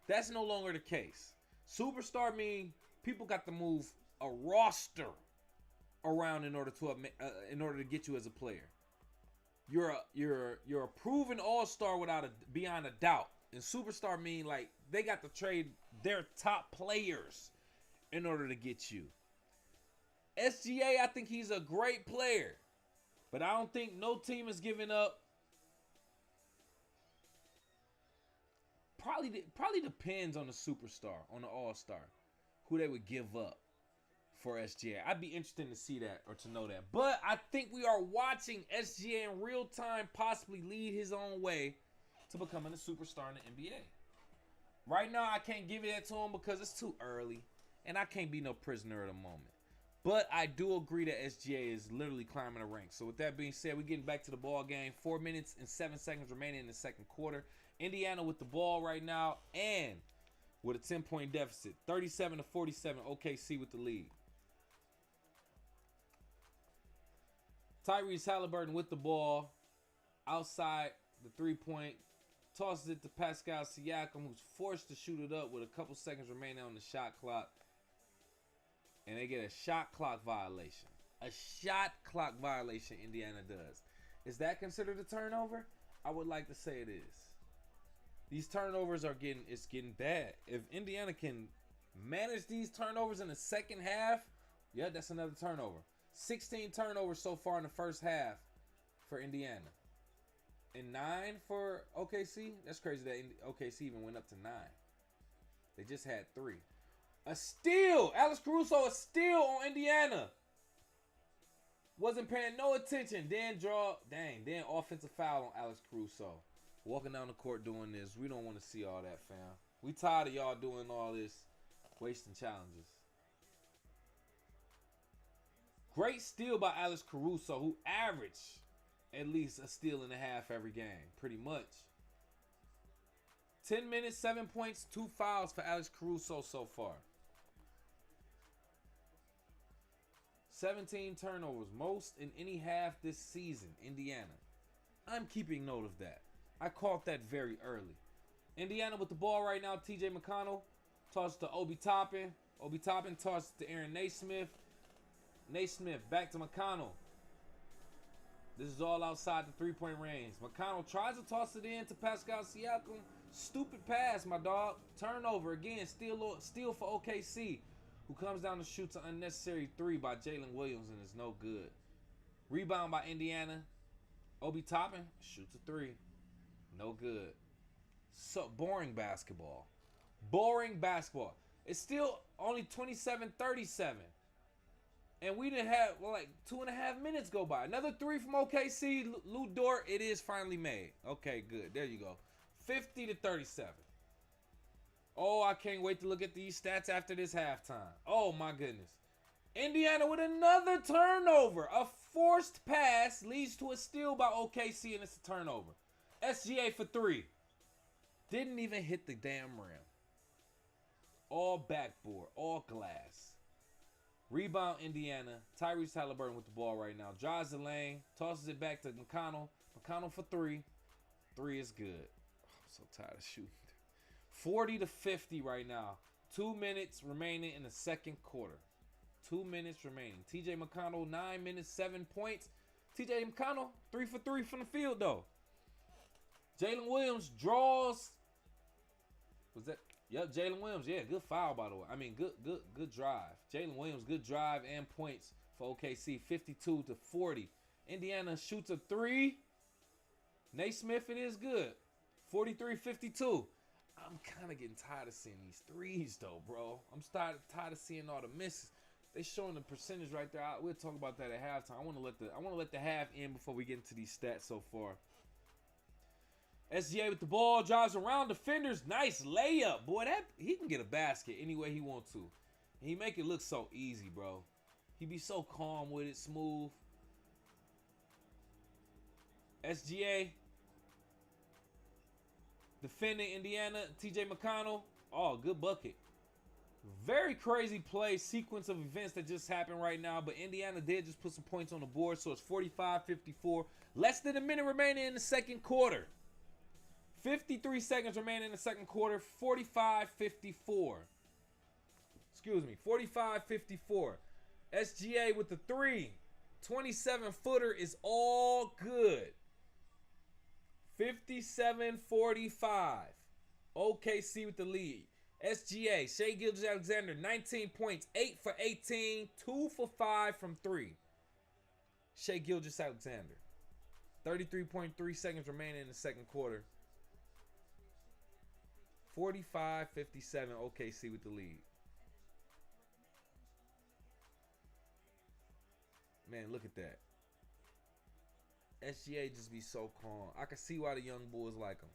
That's no longer the case. Superstar mean people got to move a roster around in order to get you as a player. You're a proven all-star beyond a doubt. And superstar mean like they got to trade their top players in order to get you. SGA, I think he's a great player. But I don't think no team is giving up. Probably depends on the superstar, on the all-star, who they would give up for SGA. I'd be interested to see that or to know that. But I think we are watching SGA in real time possibly lead his own way to becoming a superstar in the NBA. Right now, I can't give it to him because it's too early. And I can't be no prisoner of the moment. But I do agree that SGA is literally climbing the ranks. So with that being said, we're getting back to the ball game. 4 minutes and 7 seconds remaining in the second quarter. Indiana with the ball right now and with a 10-point deficit. 37-47, OKC with the lead. Tyrese Haliburton with the ball. Outside the 3-point. Tosses it to Pascal Siakam, who's forced to shoot it up with a couple seconds remaining on the shot clock. And they get a shot clock violation. A shot clock violation Indiana does. Is that considered a turnover? I would like to say it is. These turnovers are getting bad. If Indiana can manage these turnovers in the second half, yeah, that's another turnover. 16 turnovers so far in the first half for Indiana. And 9 for OKC. That's crazy that OKC even went up to 9. They just had 3. A steal. Alex Caruso, a steal on Indiana. Wasn't paying no attention. Then offensive foul on Alex Caruso. Walking down the court doing this. We don't want to see all that, fam. We tired of y'all doing all this. Wasting challenges. Great steal by Alex Caruso, who averaged at least a steal and a half every game. Pretty much. 10 minutes, 7 points, 2 fouls for Alex Caruso so far. 17 turnovers, most in any half this season, Indiana. I'm keeping note of that. I caught that very early. Indiana with the ball right now. TJ McConnell tosses to Obi Toppin. Obi Toppin tosses to Aaron Naismith. Naismith back to McConnell. This is all outside the 3-point range. McConnell tries to toss it in to Pascal Siakam. Stupid pass, my dog. Turnover again. Steal for OKC, who comes down to shoots an unnecessary 3 by Jalen Williams and is no good. Rebound by Indiana. Obi Toppin shoots a 3. No good. So boring basketball. Boring basketball. It's still only 27-37. And we didn't have, 2.5 minutes go by. Another 3 from OKC. Lou Dort, it is finally made. Okay, good. There you go. 50-37. Oh, I can't wait to look at these stats after this halftime. Oh, my goodness. Indiana with another turnover. A forced pass leads to a steal by OKC, and it's a turnover. SGA for 3. Didn't even hit the damn rim. All backboard. All glass. Rebound, Indiana. Tyrese Haliburton with the ball right now. Drives the lane. Tosses it back to McConnell. McConnell for three. Three is good. I'm so tired of shooting. 40-50 right now. 2 minutes remaining in the second quarter. 2 minutes remaining. TJ McConnell, 9 minutes, 7 points. TJ McConnell, 3 for 3 from the field, though. Jalen Williams draws. Was that? Yep, Jalen Williams. Yeah, good foul, by the way. I mean, good drive. Jalen Williams, good drive and points for OKC. 52-40. Indiana shoots a three. Naismith, it is good. 43-52. I'm kind of getting tired of seeing these threes, though, bro. I'm tired of seeing all the misses. They showing the percentage right there. We'll talk about that at halftime. I want to let the half end before we get into these stats so far. SGA with the ball, drives around defenders. Nice layup, boy. That he can get a basket any way he wants to. And he make it look so easy, bro. He be so calm with it, smooth. SGA defending Indiana. TJ McConnell. Oh, good bucket. Very crazy play sequence of events that just happened right now, but Indiana did just put some points on the board, so it's 45-54. Less than a minute remaining in the second quarter. 53 seconds remaining in the second quarter. 45-54. Excuse me, 45-54. SGA with the three. 27-footer is all good. 57-45. OKC with the lead. SGA, Shai Gilgeous-Alexander, 19 points, 8 for 18, 2 for 5 from 3. Shai Gilgeous-Alexander. 33.3 seconds remaining in the second quarter. 45-57, OKC with the lead. Man, look at that. SGA just be so calm. I can see why the young boys like him.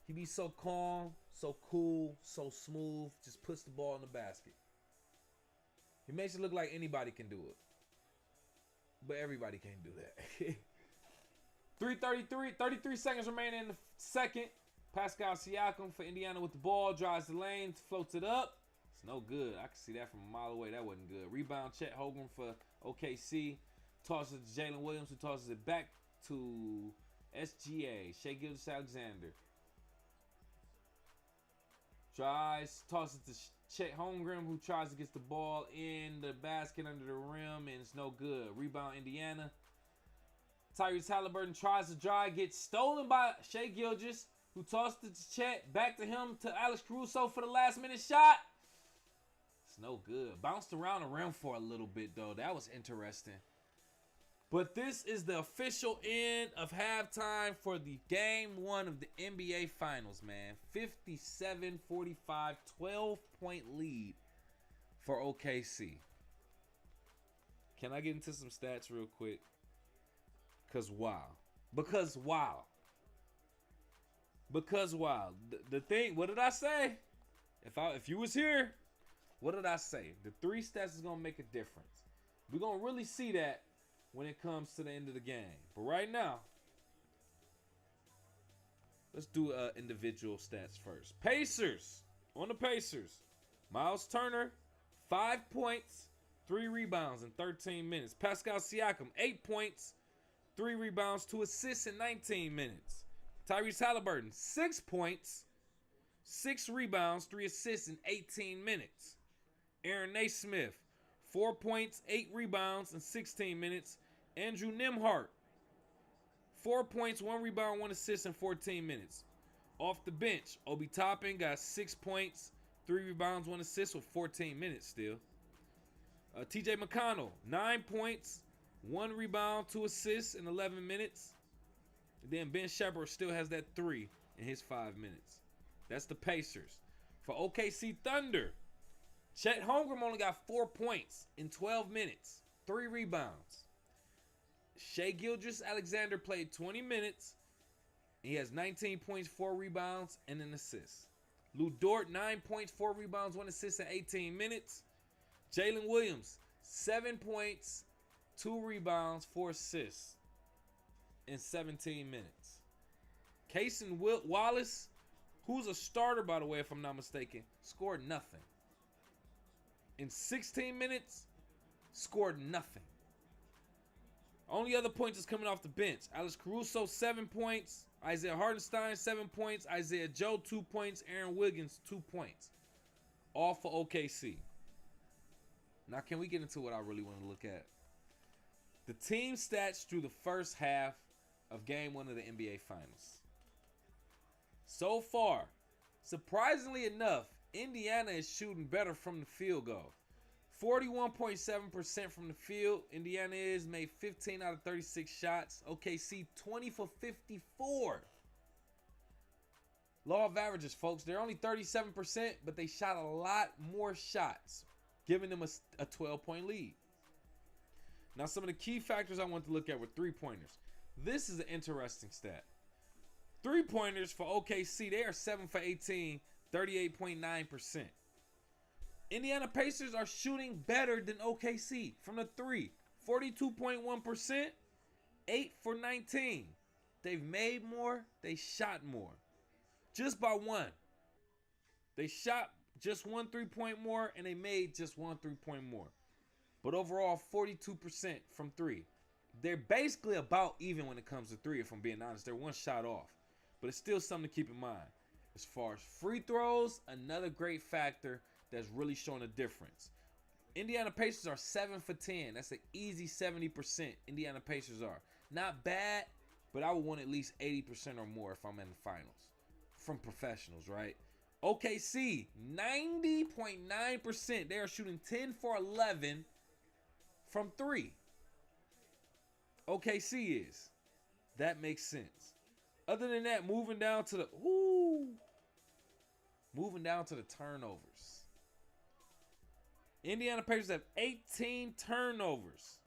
He be so calm, so cool, so smooth. Just puts the ball in the basket. He makes it look like anybody can do it. But everybody can't do that. 33 seconds remaining in the second. Pascal Siakam for Indiana with the ball. Drives the lane, floats it up. It's no good. I can see that from a mile away. That wasn't good. Rebound, Chet Holmgren for OKC. Tosses it to Jalen Williams, who tosses it back to SGA. Shai Gilgeous-Alexander. Tosses to Chet Holmgren, who tries to get the ball in the basket under the rim, and it's no good. Rebound, Indiana. Tyrese Haliburton tries to drive, gets stolen by Shai Gilgeous, who tossed it to Chet, back to him, to Alex Caruso for the last minute shot. It's no good. Bounced around the rim for a little bit, though. That was interesting. But this is the official end of halftime for the game one of the NBA Finals, man. 57-45, 12-point lead for OKC. Can I get into some stats real quick? Because wow. The thing, what did I say? If you was here, what did I say? The three stats is going to make a difference. We're going to really see that when it comes to the end of the game. But right now, let's do individual stats first. Pacers. On the Pacers. Miles Turner, 5 points, 3 rebounds in 13 minutes. Pascal Siakam, 8 points, 3 rebounds, 2 assists in 19 minutes. Tyrese Haliburton, 6 points, 6 rebounds, 3 assists in 18 minutes. Aaron Naismith, 4 points, 8 rebounds in 16 minutes. Andrew Nembhard, 4 points, 1 rebound, 1 assist in 14 minutes. Off the bench, Obi Toppin got 6 points, 3 rebounds, 1 assist with 14 minutes still. TJ McConnell, 9 points, 1 rebound, 2 assists in 11 minutes. And then Ben Shepherd still has that 3 in his 5 minutes. That's the Pacers. For OKC Thunder, Chet Holmgren only got 4 points in 12 minutes, 3 rebounds. Shai Gilgeous-Alexander played 20 minutes. He has 19 points, 4 rebounds, and an assist. Lou Dort, 9 points, 4 rebounds, 1 assist in 18 minutes. Jalen Williams, 7 points, 2 rebounds, 4 assists in 17 minutes. Cason Wallace, who's a starter, by the way, if I'm not mistaken, scored nothing. In 16 minutes, scored nothing. Only other points is coming off the bench. Alex Caruso, 7 points. Isaiah Hartenstein, 7 points. Isaiah Joe, 2 points. Aaron Wiggins, 2 points. All for OKC. Now, can we get into what I really want to look at? The team stats through the first half of Game 1 of the NBA Finals. So far, surprisingly enough, Indiana is shooting better from the field goal. 41.7% from the field. Indiana is made 15 out of 36 shots. OKC 20 for 54. Law of averages, folks. They're only 37%, but they shot a lot more shots, giving them a 12-point lead. Now, some of the key factors I want to look at were three-pointers. This is an interesting stat. Three-pointers for OKC, they are 7 for 18, 38.9%. Indiana Pacers are shooting better than OKC from the three. 42.1%, 8 for 19. They've made more, they shot more. Just by one. They shot just one three-point more, and they made just one three-point more. But overall, 42% from three. They're basically about even when it comes to three, if I'm being honest. They're one shot off. But it's still something to keep in mind. As far as free throws, another great factor that's really showing a difference. Indiana Pacers are 7 for 10. That's an easy 70%. Indiana Pacers are. Not bad, but I would want at least 80% or more if I'm in the finals. From professionals, right? OKC, 90.9%. They are shooting 10 for 11 from three. OKC is. That makes sense. Other than that, moving down to the turnovers. Indiana Pacers have 18 turnovers.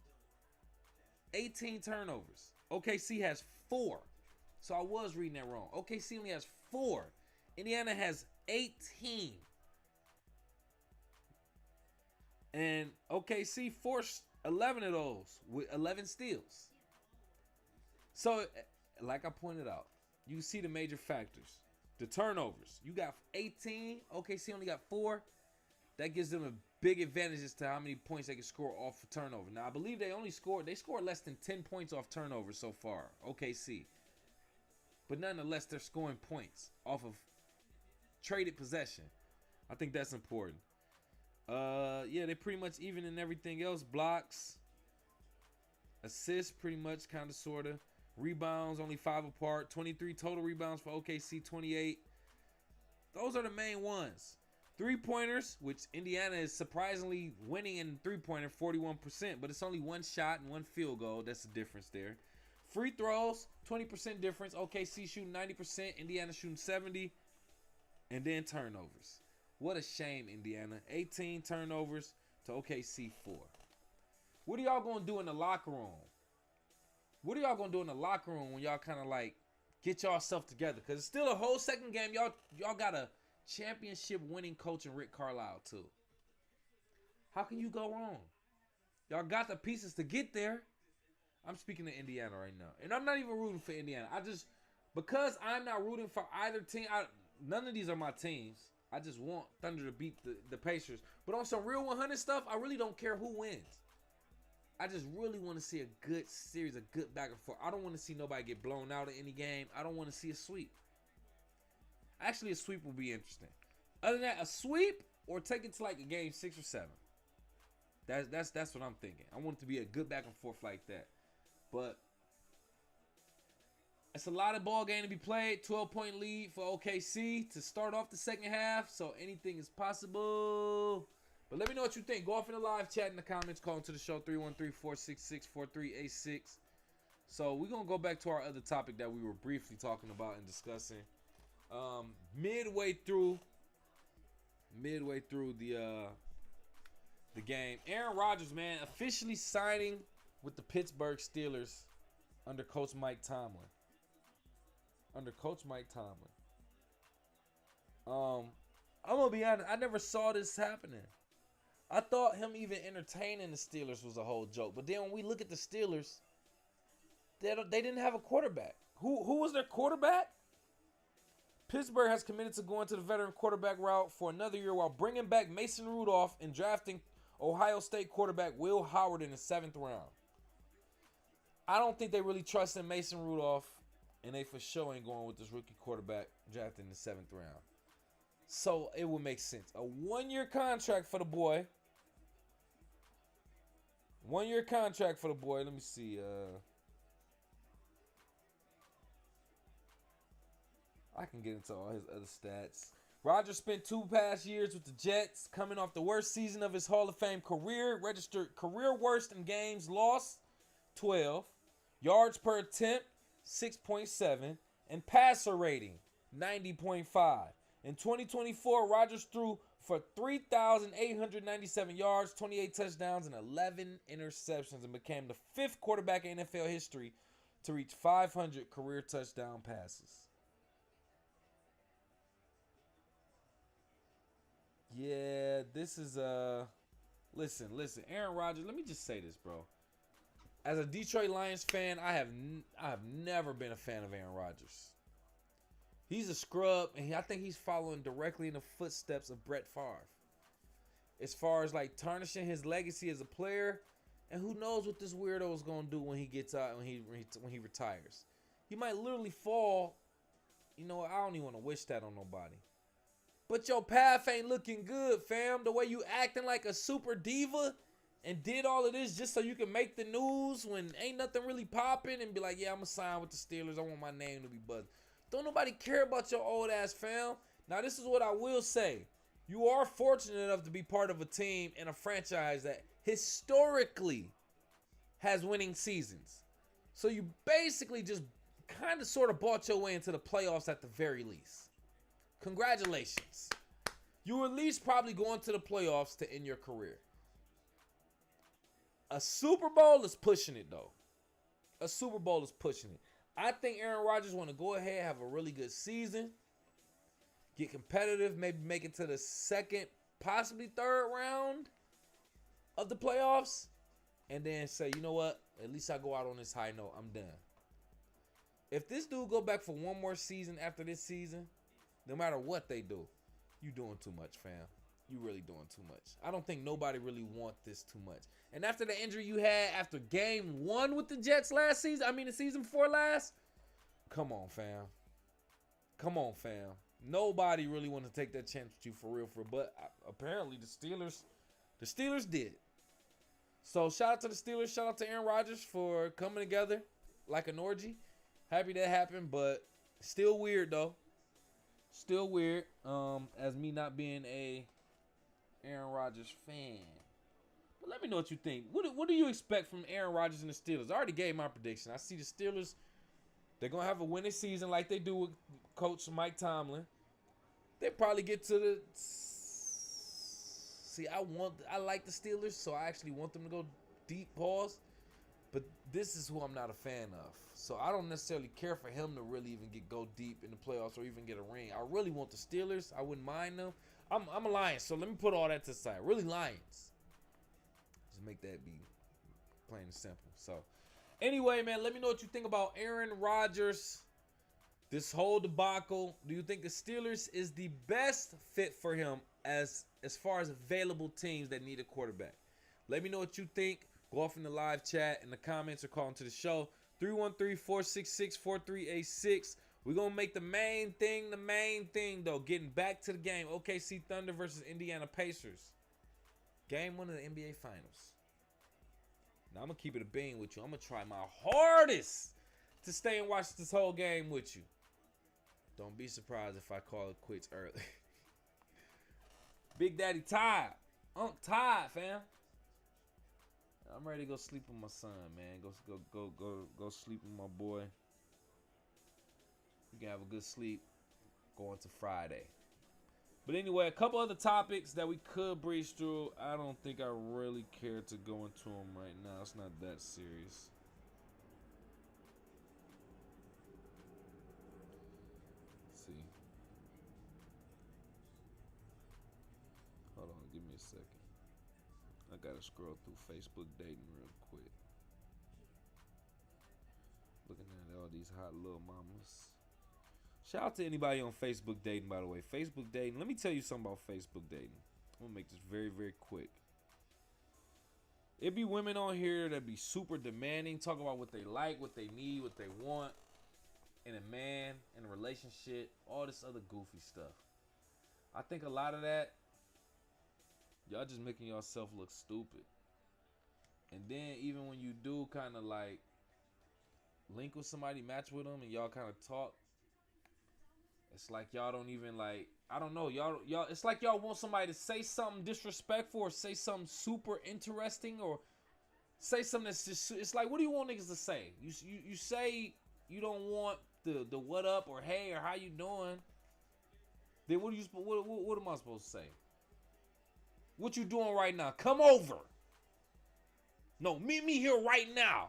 18 turnovers. OKC has 4. So I was reading that wrong. OKC only has 4. Indiana has 18. And OKC forced 11 of those with 11 steals. So, like I pointed out, you see the major factors. The turnovers. You got 18. OKC only got 4. That gives them a big advantage as to how many points they can score off a turnover. Now, I believe they scored less than 10 points off turnovers so far, OKC. But nonetheless, they're scoring points off of traded possession. I think that's important. Yeah, they pretty much even in everything else. Blocks, assists, pretty much, kind of, sort of. Rebounds, only 5 apart. 23 total rebounds for OKC, 28. Those are the main ones. Three-pointers, which Indiana is surprisingly winning in three-pointer, 41%. But it's only one shot and one field goal. That's the difference there. Free throws, 20% difference. OKC shooting 90%. Indiana shooting 70%. And then turnovers. What a shame, Indiana. 18 turnovers to OKC 4. What are y'all going to do in the locker room? What are y'all going to do in the locker room when y'all kind of like get y'all self together? Because it's still a whole second game. Y'all got a championship winning coach in Rick Carlisle too. How can you go wrong? Y'all got the pieces to get there. I'm speaking to Indiana right now. And I'm not even rooting for Indiana. Because I'm not rooting for either team. None of these are my teams. I just want Thunder to beat the Pacers. But on some real 100 stuff, I really don't care who wins. I just really want to see a good series, a good back and forth. I don't want to see nobody get blown out in any game. I don't want to see a sweep. Actually, a sweep will be interesting. Other than that, a sweep or take it to like a game 6 or 7. That's what I'm thinking. I want it to be a good back and forth like that. But it's a lot of ball game to be played. 12-point lead for OKC to start off the second half. So anything is possible. But let me know what you think. Go off in the live chat in the comments. Call into the show 313-466-4386. So we're going to go back to our other topic that we were briefly talking about and discussing. Midway through the game, Aaron Rodgers, man, officially signing with the Pittsburgh Steelers under Coach Mike Tomlin. I'm gonna be honest, I never saw this happening. I thought him even entertaining the Steelers was a whole joke. But then when we look at the Steelers, they didn't have a quarterback. Who was their quarterback? Pittsburgh has committed to going to the veteran quarterback route for another year while bringing back Mason Rudolph and drafting Ohio State quarterback Will Howard in the 7th round. I don't think they really trust in Mason Rudolph, and they for sure ain't going with this rookie quarterback drafted in the 7th round. So it would make sense. A 1-year contract for the boy. 1-year contract for the boy. Let me see. I can get into all his other stats. Rodgers spent 2 past years with the Jets, coming off the worst season of his Hall of Fame career. Registered career worst in games lost, 12. Yards per attempt, 6.7. And passer rating, 90.5. In 2024, Rodgers threw for 3,897 yards, 28 touchdowns, and 11 interceptions, and became the 5th quarterback in NFL history to reach 500 career touchdown passes. Yeah, this is listen, Aaron Rodgers, let me just say this, bro. As a Detroit Lions fan, I have never been a fan of Aaron Rodgers. He's a scrub, and I think he's following directly in the footsteps of Brett Favre. As far as like tarnishing his legacy as a player, and who knows what this weirdo is gonna do when he gets out, when he retires. He might literally fall. You know, I don't even want to wish that on nobody. But your path ain't looking good, fam. The way you acting like a super diva and did all of this just so you can make the news when ain't nothing really popping and be like, yeah, I'm going to sign with the Steelers. I want my name to be buzzed. Don't nobody care about your old ass, fam. Now, this is what I will say. You are fortunate enough to be part of a team and a franchise that historically has winning seasons. So you basically just kind of sort of bought your way into the playoffs at the very least. Congratulations. You were at least probably going to the playoffs to end your career. A Super Bowl is pushing it, though. A Super Bowl is pushing it. I think Aaron Rodgers want to go ahead, have a really good season, get competitive, maybe make it to the 2nd, possibly 3rd round of the playoffs, and then say, you know what? At least I go out on this high note. I'm done. If this dude go back for one more season after this season, no matter what they do, you doing too much, fam. You really doing too much. I don't think nobody really want this too much. And after the injury you had after game 1 with the Jets last season, the season before last, come on, fam. Come on, fam. Nobody really want to take that chance with you for real, but apparently the Steelers did. So shout out to the Steelers. Shout out to Aaron Rodgers for coming together like an orgy. Happy that happened, but still weird, though. Still weird, as me not being a Aaron Rodgers fan. But let me know what you think. What do you expect from Aaron Rodgers and the Steelers? I already gave my prediction. I see the Steelers, they're going to have a winning season like they do with Coach Mike Tomlin. They probably get to the... See, I like the Steelers, so I actually want them to go deep, pause. But this is who I'm not a fan of. So I don't necessarily care for him to really even go deep in the playoffs or even get a ring. I really want the Steelers. I wouldn't mind them. I'm a Lions, so let me put all that to the side. Really Lions. Just make that be plain and simple. So anyway, man, let me know what you think about Aaron Rodgers. This whole debacle. Do you think the Steelers is the best fit for him as far as available teams that need a quarterback? Let me know what you think. Go off in the live chat, in the comments, or call into the show. 313-466-4386. We're going to make the main thing, though. Getting back to the game. OKC Thunder versus Indiana Pacers. Game 1 of the NBA Finals. Now, I'm going to keep it a bean with you. I'm going to try my hardest to stay and watch this whole game with you. Don't be surprised if I call it quits early. Big Daddy tired. I'm tired, fam. I'm ready to go sleep with my son, man. Go sleep with my boy. We can have a good sleep going to Friday. But anyway, a couple other topics that we could breeze through. I don't think I really care to go into them right now. It's not that serious. Let's see. Hold on, give me a second. I gotta scroll through Facebook dating real quick. Looking at all these hot little mamas. Shout out to anybody on Facebook dating, by the way. Facebook dating. Let me tell you something about Facebook dating. I'm gonna make this very, very quick. It be women on here that be super demanding, talk about what they like, what they need, what they want in a man, in a relationship, all this other goofy stuff. I think a lot of that, y'all just making yourself look stupid. And then even when you do kind of like link with somebody, match with them, and y'all kind of talk, it's like y'all don't even like, I don't know, y'all it's like y'all want somebody to say something disrespectful or say something super interesting or say something that's just, it's like, what do you want niggas to say? You say you don't want the what up or hey or how you doing. Then what am I supposed to say? What you doing right now? Come over. No, meet me here right now.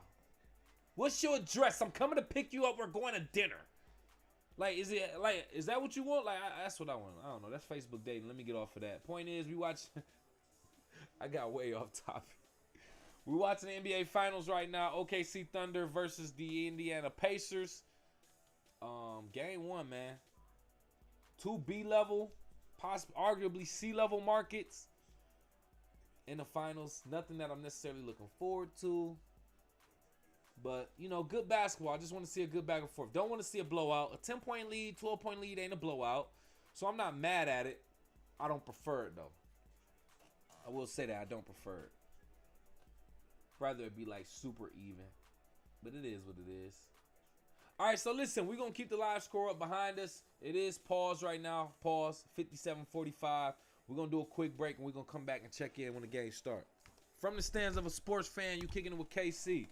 What's your address? I'm coming to pick you up. We're going to dinner. Like, is that what you want? Like, that's what I want. I don't know. That's Facebook dating. Let me get off of that. Point is, we watch. I got way off topic. We're watching the NBA Finals right now. OKC Thunder versus the Indiana Pacers. Game 1, man. 2 B-level, arguably C-level markets in the finals. Nothing that I'm necessarily looking forward to. But, you know, good basketball. I just want to see a good back and forth. Don't want to see a blowout. A 10-point lead, 12-point lead ain't a blowout. So I'm not mad at it. I don't prefer it, though. I will say that I don't prefer it. Rather it be, like, super even. But it is what it is. All right, so listen. We're going to keep the live score up behind us. It is pause right now. Pause. 57-45. We're going to do a quick break, and we're going to come back and check in when the game starts. From the stands of a sports fan, you kicking it with KC.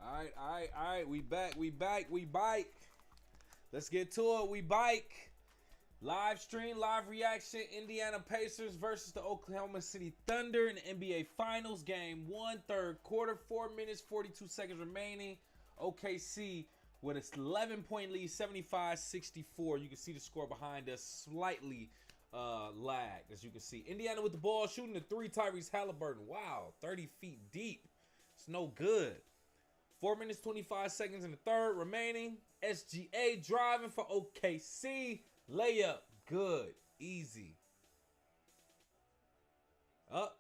All right. We back. Let's get to it. We bike. Live stream, live reaction. Indiana Pacers versus the Oklahoma City Thunder in the NBA Finals. Game 1, third quarter. 4 minutes, 42 seconds remaining. OKC with an 11-point lead, 75-64. You can see the score behind us slightly lagged, as you can see. Indiana with the ball, shooting the 3, Tyrese Haliburton. Wow, 30 feet deep. It's no good. 4 minutes, 25 seconds in the third remaining. SGA driving for OKC. Layup, good, easy.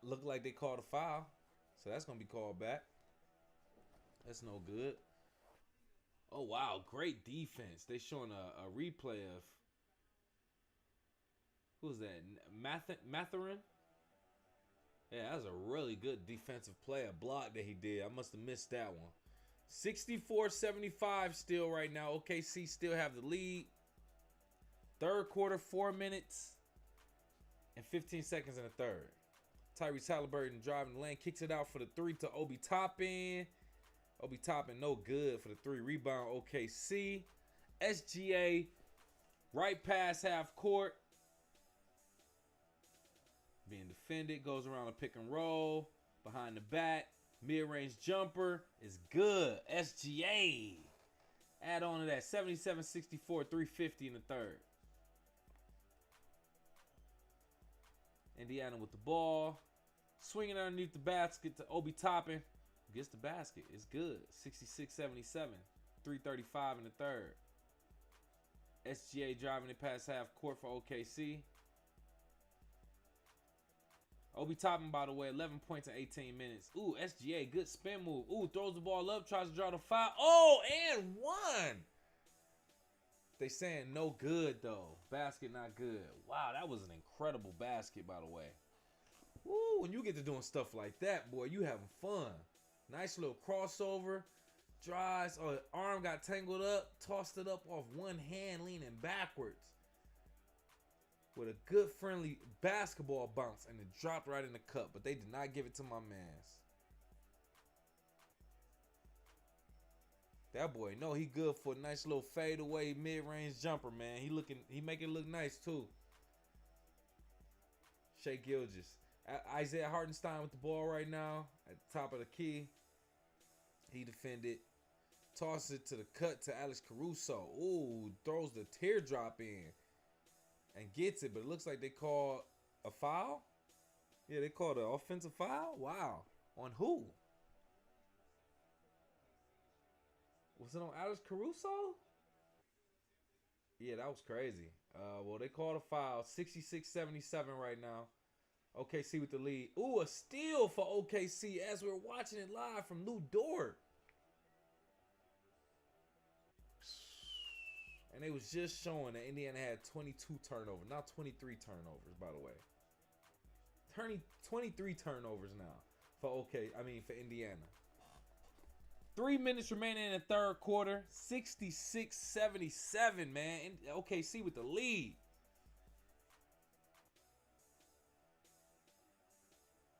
Look like they called a foul. So that's going to be called back. That's no good. Oh, wow, great defense. They showing a replay of, who's that, Mathurin? Yeah, that was a really good defensive play, a block that he did. I must have missed that one. 64-75 still right now. OKC still have the lead. Third quarter, 4 minutes and 15 seconds in the third. Tyrese Haliburton driving the lane, kicks it out for the 3 to Obi Toppin. Obi Toppin no good for the 3. Rebound OKC. SGA right past half court. Being defended, goes around a pick and roll. Behind the back, mid-range jumper is good. SGA. Add on to that, 77-64, 350 in the third. Indiana with the ball. Swinging underneath the basket to Obi Toppin. Gets the basket. It's good. 66-77. 335 in the third. SGA driving it past half court for OKC. Obi Toppin, by the way, 11 points in 18 minutes. Ooh, SGA, good spin move. Ooh, throws the ball up, tries to draw the foul. Oh, and one. They saying no good, though. Basket not good. Wow, that was an incredible basket, by the way. Ooh, when you get to doing stuff like that, boy, you having fun. Nice little crossover. Drives. Oh, arm got tangled up. Tossed it up off one hand, leaning backwards. With a good, friendly basketball bounce. And it dropped right in the cup. But they did not give it to my mans. That boy, no, he good for a nice little fadeaway mid-range jumper, man. He make it look nice, too. Shai Gilgeous. Isaiah Hartenstein with the ball right now at the top of the key. He defended. Tosses it to the cut to Alex Caruso. Ooh, throws the teardrop in and gets it, but it looks like they called a foul. Yeah, they called an offensive foul. Wow. On who? Was it on Alex Caruso? Yeah, that was crazy. Well, they called a foul. 66-77 right now. OKC with the lead. Ooh, a steal for OKC as we're watching it live from Lou Dort. And they was just showing that Indiana had 22 turnovers. Not 23 turnovers, by the way. 23 turnovers now for Indiana. 3 minutes remaining in the third quarter. 66-77, man. OKC with the lead.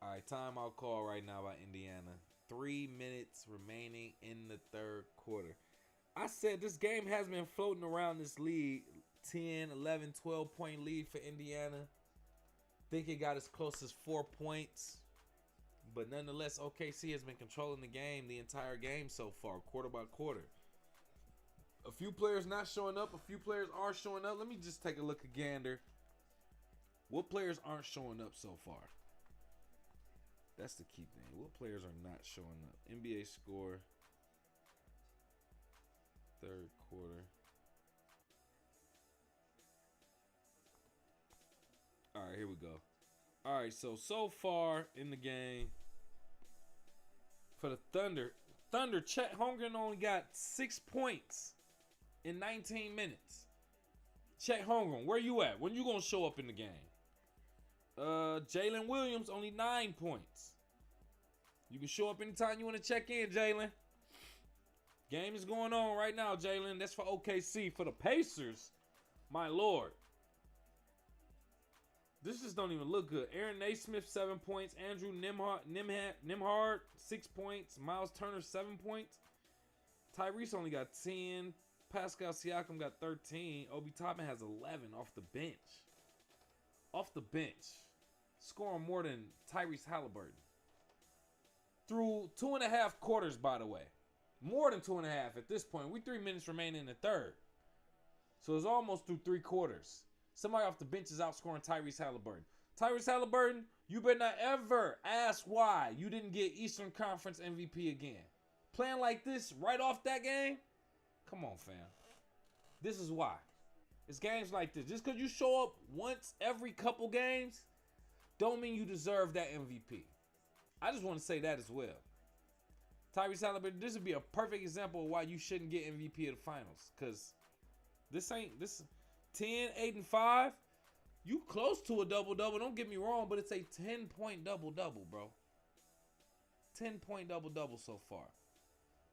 All right, timeout call right now by Indiana. 3 minutes remaining in the third quarter. I said this game has been floating around this lead. 10, 11, 12-point lead for Indiana. Think it got as close as 4 points. But nonetheless, OKC has been controlling the game the entire game so far, quarter by quarter. A few players not showing up. A few players are showing up. Let me just take a look at gander. What players aren't showing up so far? That's the key thing. What players are not showing up? NBA score. Third quarter. All right, here we go. All right, so far in the game for the Thunder, Chet Holmgren only got 6 points in 19 minutes. Chet Holmgren, where you at? When you gonna show up in the game? Jalen Williams only 9 points. You can show up anytime you want to check in, Jalen. Game is going on right now, Jalen. That's for OKC. For the Pacers, my lord. This just don't even look good. Aaron Naismith, 7 points. Andrew Nembhard, 6 points. Miles Turner, 7 points. Tyrese only got 10. Pascal Siakam got 13. Obi Toppin has 11 off the bench. Off the bench. Scoring more than Tyrese Haliburton. Through 2.5 quarters, by the way. More than 2.5 at this point. We 3 minutes remaining in the third. So it's almost through 3 quarters. Somebody off the bench is outscoring Tyrese Haliburton. Tyrese Haliburton, you better not ever ask why you didn't get Eastern Conference MVP again. Playing like this right off that game? Come on, fam. This is why. It's games like this. Just because you show up once every couple games, don't mean you deserve that MVP. I just want to say that as well. Tyrese Haliburton, this would be a perfect example of why you shouldn't get MVP of the finals. Because this 10, 8, and 5. You close to a double-double. Don't get me wrong, but it's a 10-point double-double, bro. 10-point double-double so far.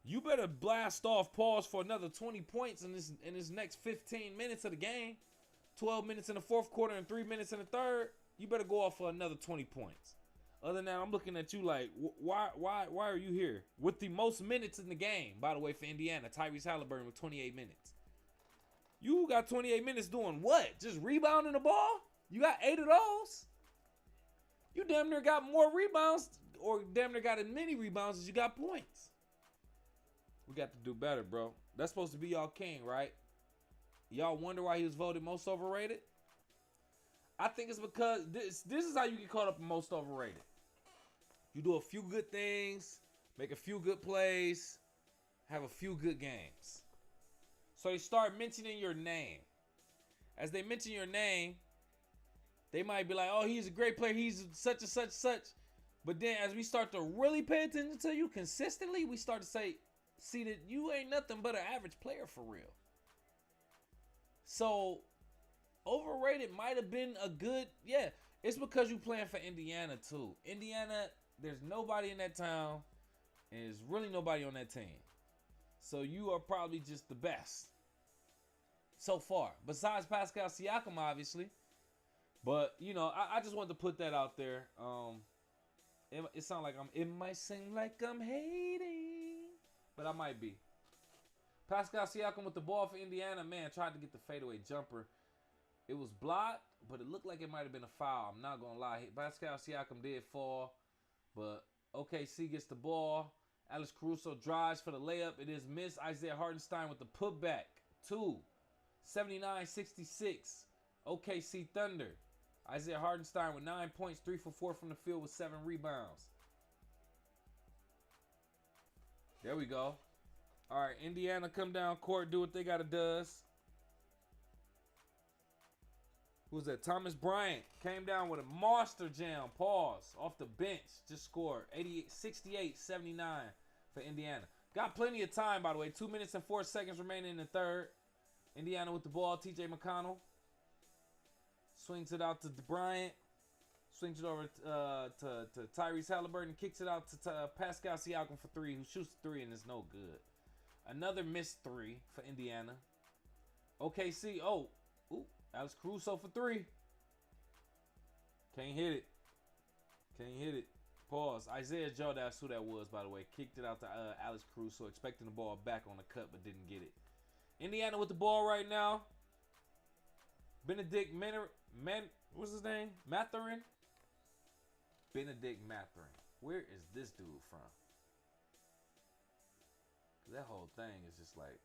You better blast off, pause for another 20 points in this next 15 minutes of the game. 12 minutes in the fourth quarter and 3 minutes in the third. You better go off for another 20 points. Other than that, I'm looking at you like, why are you here? With the most minutes in the game, by the way, for Indiana, Tyrese Haliburton with 28 minutes. You got 28 minutes doing what? Just rebounding the ball? You got 8 of those? You damn near got more rebounds, or damn near got as many rebounds as you got points. We got to do better, bro. That's supposed to be y'all king, right? Y'all wonder why he was voted most overrated? I think it's because this is how you get caught up in most overrated. You do a few good things, make a few good plays, have a few good games. So they start mentioning your name. As they mention your name, they might be like, oh, he's a great player. He's such and such, such. But then as we start to really pay attention to you consistently, we start to see that you ain't nothing but an average player for real. So overrated might have been a good, yeah. It's because you playing for Indiana too. Indiana, there's nobody in that town, and there's really nobody on that team. So you are probably just the best so far. Besides Pascal Siakam, obviously. But, you know, I just wanted to put that out there. It sounds like it might seem like I'm hating, but I might be. Pascal Siakam with the ball for Indiana, man, tried to get the fadeaway jumper. It was blocked, but it looked like it might have been a foul. I'm not going to lie. Pascal Siakam did fall, but OKC gets the ball. Alex Caruso drives for the layup. It is missed. Isaiah Hartenstein with the putback. 79-66. OKC Thunder. Isaiah Hartenstein with 9 points, 3 for 4 from the field with 7 rebounds. There we go. All right, Indiana come down court, do what they got to does. Who's that? Thomas Bryant came down with a monster jam. Pause. Off the bench. Just scored. 68-79 for Indiana. Got plenty of time, by the way. 2 minutes and 4 seconds remaining in the third. Indiana with the ball. TJ McConnell. Swings it out to Bryant. Swings it over to Tyrese Haliburton. Kicks it out to Pascal Siakam for 3, who shoots 3 and is no good. Another missed 3 for Indiana. OKC. Oh. Ooh. Alex Caruso for 3. Can't hit it. Can't hit it. Pause. Isaiah Joe, that's who that was, by the way. Kicked it out to Alex Caruso, expecting the ball back on the cut, but didn't get it. Indiana with the ball right now. Benedict what's his name? Mathurin? Benedict Mathurin. Where is this dude from? That whole thing is just like...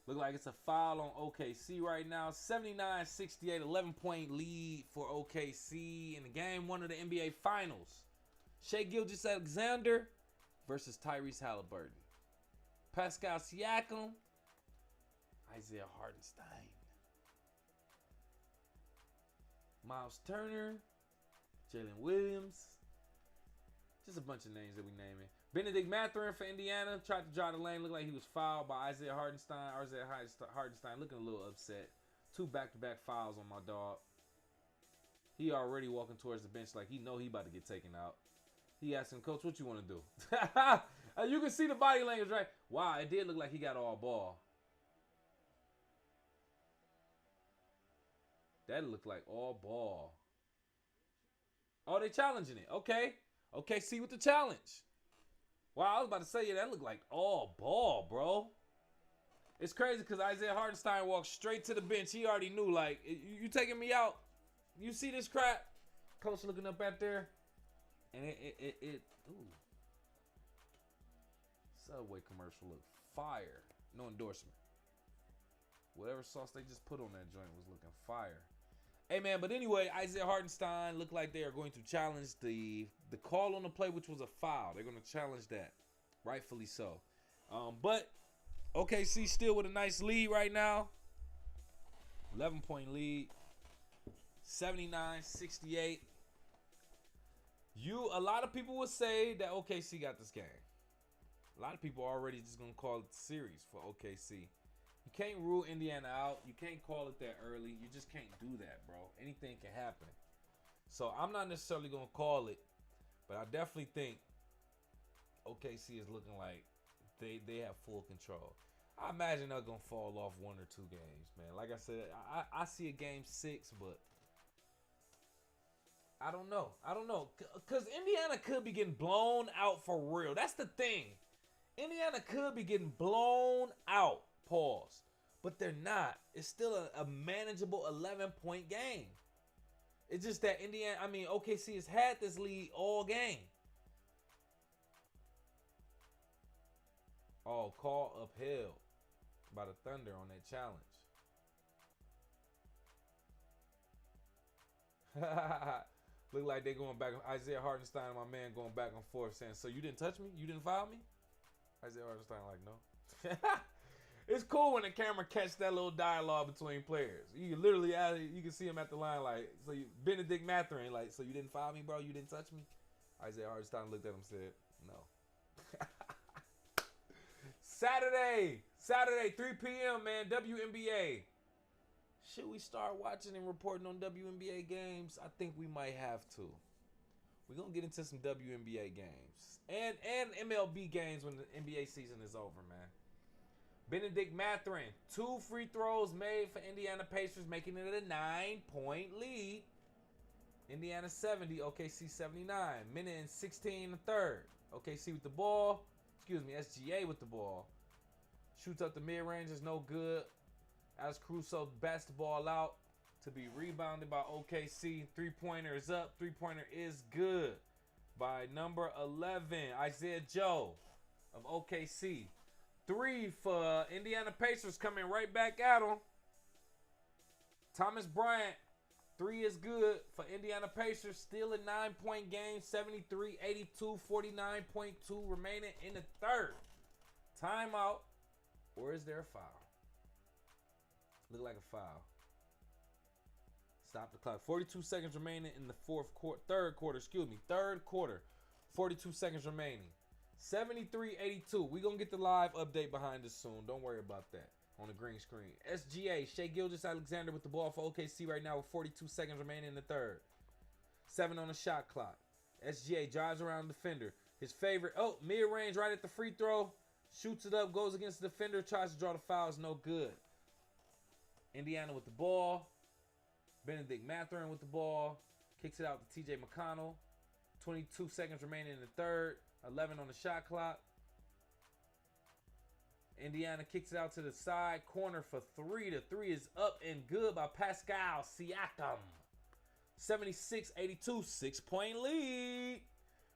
Look like it's a foul on OKC right now. 79-68, 11-point lead for OKC in the game 1 of the NBA Finals. Shai Gilgeous-Alexander versus Tyrese Haliburton. Pascal Siakam, Isaiah Hartenstein. Miles Turner, Jalen Williams. Just a bunch of names that we naming. Benedict Mathurin for Indiana. Tried to draw the lane. Looked like he was fouled by Isaiah Hartenstein. Hartenstein looking a little upset. 2 back-to-back fouls on my dog. He already walking towards the bench like he know he about to get taken out. He asking, Coach, what you want to do? You can see the body language, right? Wow, it did look like he got all ball. That looked like all ball. Oh, they challenging it. Okay. OKC with the challenge. Wow, I was about to say, yeah, that looked like all ball, bro. It's crazy because Isaiah Hartenstein walked straight to the bench. He already knew, like, you taking me out? You see this crap? Coach looking up at there. And ooh. Subway commercial looked fire. No endorsement. Whatever sauce they just put on that joint was looking fire. Hey, man, but anyway, Isaiah Hartenstein looked like they are going to challenge the call on the play, which was a foul. They're going to challenge that. Rightfully so. But OKC still with a nice lead right now. 11-point lead. 79-68. A lot of people would say that OKC got this game. A lot of people are already just going to call it the series for OKC. You can't rule Indiana out. You can't call it that early. You just can't do that, bro. Anything can happen. So I'm not necessarily going to call it, but I definitely think OKC is looking like they have full control. I imagine they're going to fall off 1 or 2 games, man. Like I said, I see a game 6, but I don't know. Because Indiana could be getting blown out for real. That's the thing. Indiana could be getting blown out. Pause. But they're not. It's still a manageable 11-point game. It's just that OKC has had this lead all game. Oh, call upheld by the Thunder on that challenge. Look like they're going back. Isaiah Hartenstein and my man going back and forth saying, so you didn't touch me? You didn't foul me? Isaiah Hartenstein like, no. It's cool when the camera catch that little dialogue between players. You can literally, you can see him at the line like, Benedict Mathurin, like, so you didn't foul me, bro? You didn't touch me? Isaiah Hartenstein looked at him and said, no. Saturday, 3 p.m., man, WNBA. Should we start watching and reporting on WNBA games? I think we might have to. We're going to get into some WNBA games. And MLB games when the NBA season is over, man. Benedict Mathurin, 2 free throws made for Indiana Pacers, making it a 9-point lead. Indiana 70, OKC 79. Minute and 16 in the third. OKC with the ball. SGA with the ball. Shoots up the mid-range, is no good. As Caruso bats the ball out to be rebounded by OKC. Three-pointer is up. Three-pointer is good by number 11, Isaiah Joe of OKC. 3 for Indiana Pacers coming right back at them. Thomas Bryant, 3 is good for Indiana Pacers. Still a 9-point game, 73-82, 49.2 remaining in the third. Timeout, or is there a foul? Look like a foul. Stop the clock. 42 seconds remaining in the third quarter. 42 seconds remaining. 73-82. We're going to get the live update behind us soon. Don't worry about that on the green screen. SGA, Shai Gilgeous-Alexander with the ball for OKC right now with 42 seconds remaining in the third. 7 on the shot clock. SGA drives around the defender. His favorite, mid-range right at the free throw. Shoots it up, goes against the defender, tries to draw the foul. It's no good. Indiana with the ball. Benedict Mathurin with the ball. Kicks it out to TJ McConnell. 22 seconds remaining in the third. 11 on the shot clock. Indiana kicks it out to the side corner for 3. The 3 is up and good by Pascal Siakam. 76-82, 6-point lead.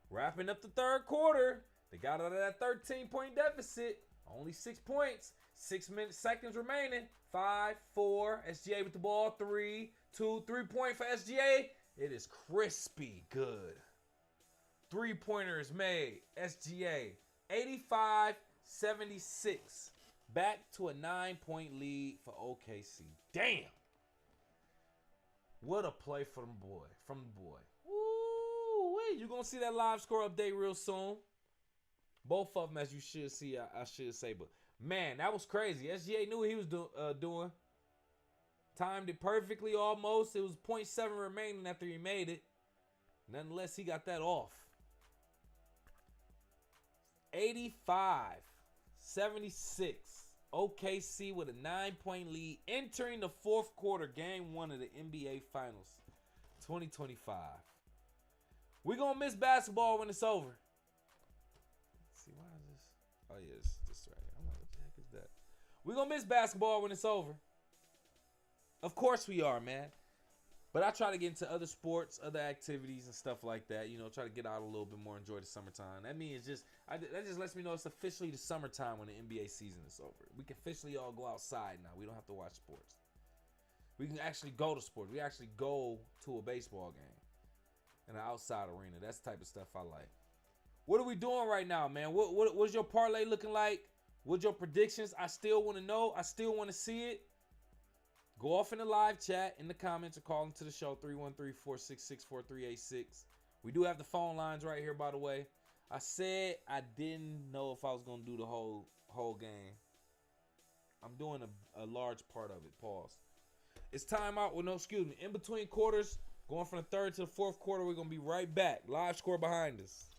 Wrapping up the third quarter. They got out of that 13-point deficit. Only 6 points. 6 seconds remaining. 5, 4. SGA with the ball. 3, 2, 3-point for SGA. It is crispy good. 3-pointer is made. SGA. 85-76. Back to a 9-point lead for OKC. Damn. What a play from the boy. Woo, wait. You're going to see that live score update real soon. Both of them, as you should see, I should say. But, man, that was crazy. SGA knew what he was doing. Timed it perfectly almost. It was 0.7 remaining after he made it. Nonetheless, he got that off. 85-76. OKC with a 9-point lead. Entering the fourth quarter, game 1 of the NBA Finals 2025. We gonna miss basketball when it's over. Let's see, why is this? Oh yeah, it's this right here. I'm like, what the heck is that? We gonna miss basketball when it's over. Of course we are, man. But I try to get into other sports, other activities, and stuff like that. You know, try to get out a little bit more, enjoy the summertime. That means that just lets me know it's officially the summertime when the NBA season is over. We can officially all go outside now. We don't have to watch sports. We can actually go to sports. We actually go to a baseball game in an outside arena. That's the type of stuff I like. What are we doing right now, man? What's your parlay looking like? What's your predictions? I still want to know. I still want to see it. Go off in the live chat, in the comments, or call into the show, 313-466-4386. We do have the phone lines right here, by the way. I said I didn't know if I was going to do the whole game. I'm doing a large part of it. Pause. It's time out. Well, no, excuse me. In between quarters, going from the third to the fourth quarter, we're going to be right back. Live score behind us.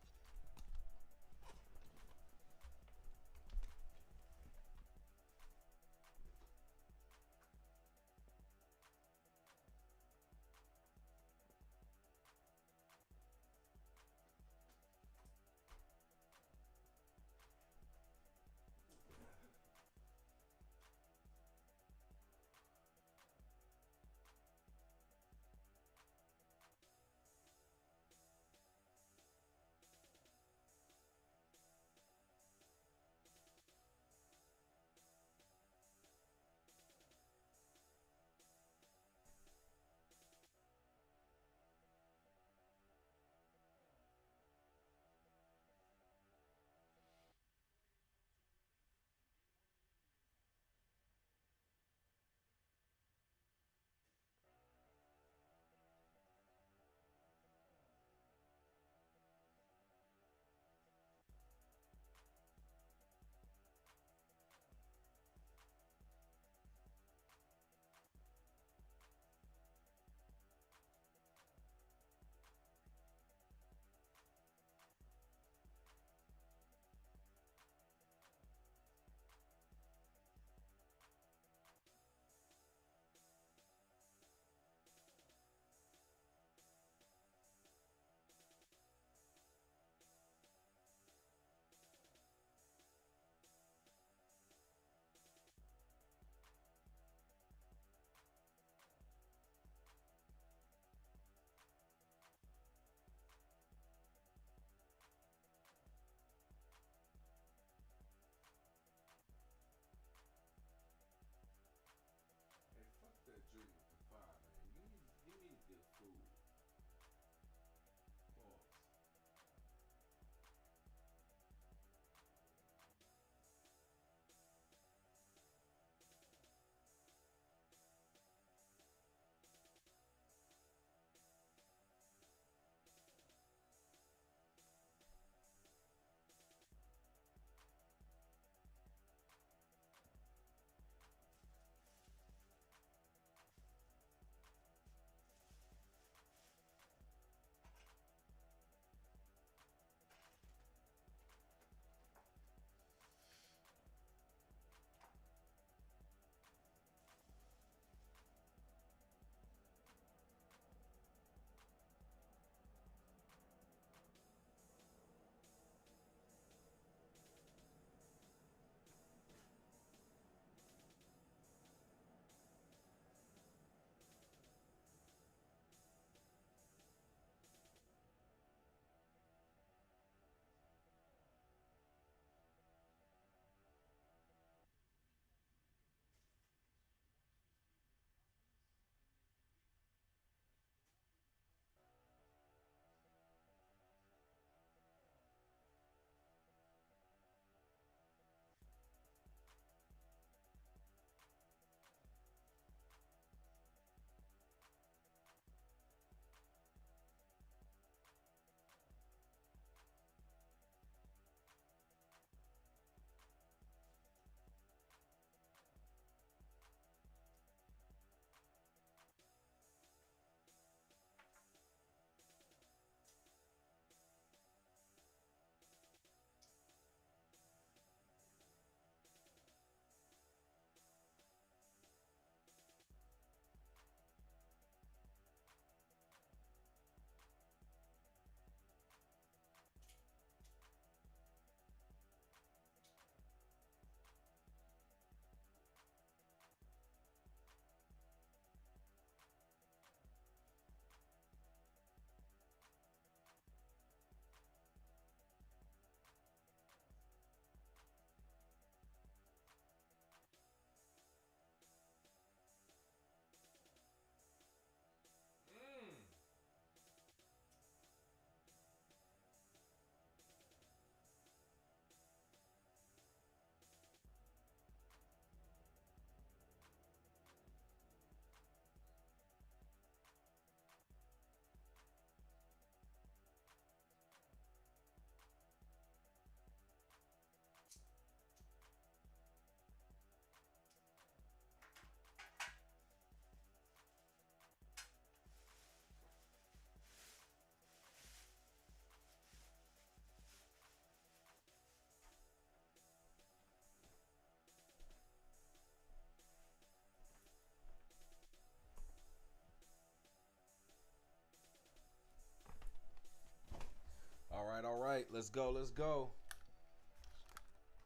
right, let's go. Let's go.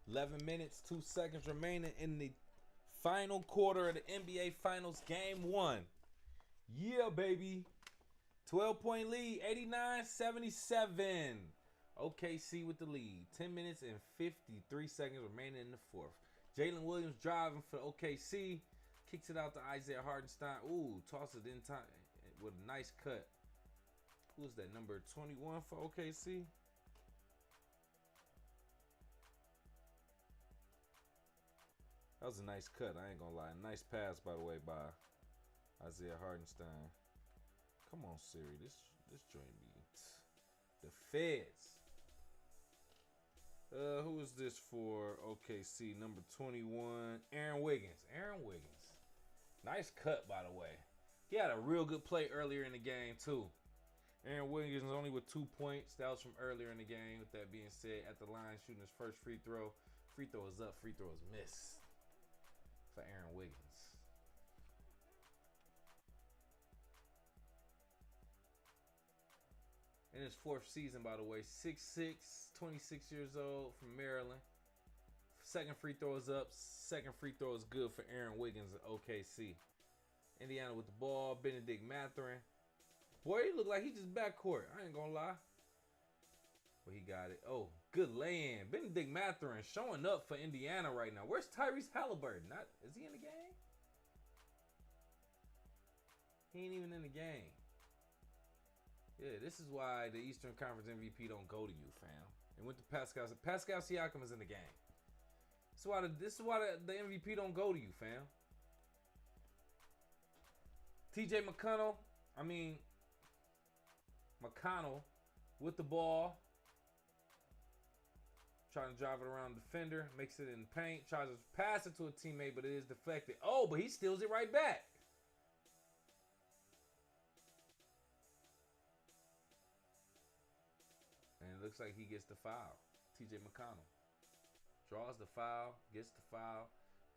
11 minutes, 2 seconds remaining in the final quarter of the NBA Finals, Game 1. Yeah, baby. 12-point lead, 89-77. OKC with the lead. 10 minutes and 53 seconds remaining in the fourth. Jalen Williams driving for OKC. Kicks it out to Isaiah Hartenstein. Ooh, tosses it in time with a nice cut. Who's that, number 21 for OKC? That was a nice cut, I ain't gonna lie. Nice pass, by the way, by Isaiah Hartenstein. Come on, Siri. This joint be the feds. Who is this for OKC? Number 21, Aaron Wiggins. Aaron Wiggins. Nice cut, by the way. He had a real good play earlier in the game, too. Aaron Wiggins only with 2 points. That was from earlier in the game. With that being said, at the line, shooting his first free throw. Free throw is up. Free throw is missed for Aaron Wiggins. In his fourth season, by the way, 6'6", 26 years old, from Maryland. Second free throw is up. Second free throw is good for Aaron Wiggins at OKC. Indiana with the ball. Benedict Mathurin. Boy, he look like he just backcourt. I ain't gonna lie. But he got it. Oh, good lay-in. Benedict Mathurin showing up for Indiana right now. Where's Tyrese Haliburton? Is he in the game? He ain't even in the game. Yeah, this is why the Eastern Conference MVP don't go to you, fam. It went to Pascal. Pascal Siakam is in the game. This is why the MVP don't go to you, fam. TJ McConnell with the ball. Trying to drive it around the defender. Makes it in the paint. Tries to pass it to a teammate, but it is deflected. Oh, but he steals it right back. And it looks like he gets the foul. TJ McConnell draws the foul, gets the foul.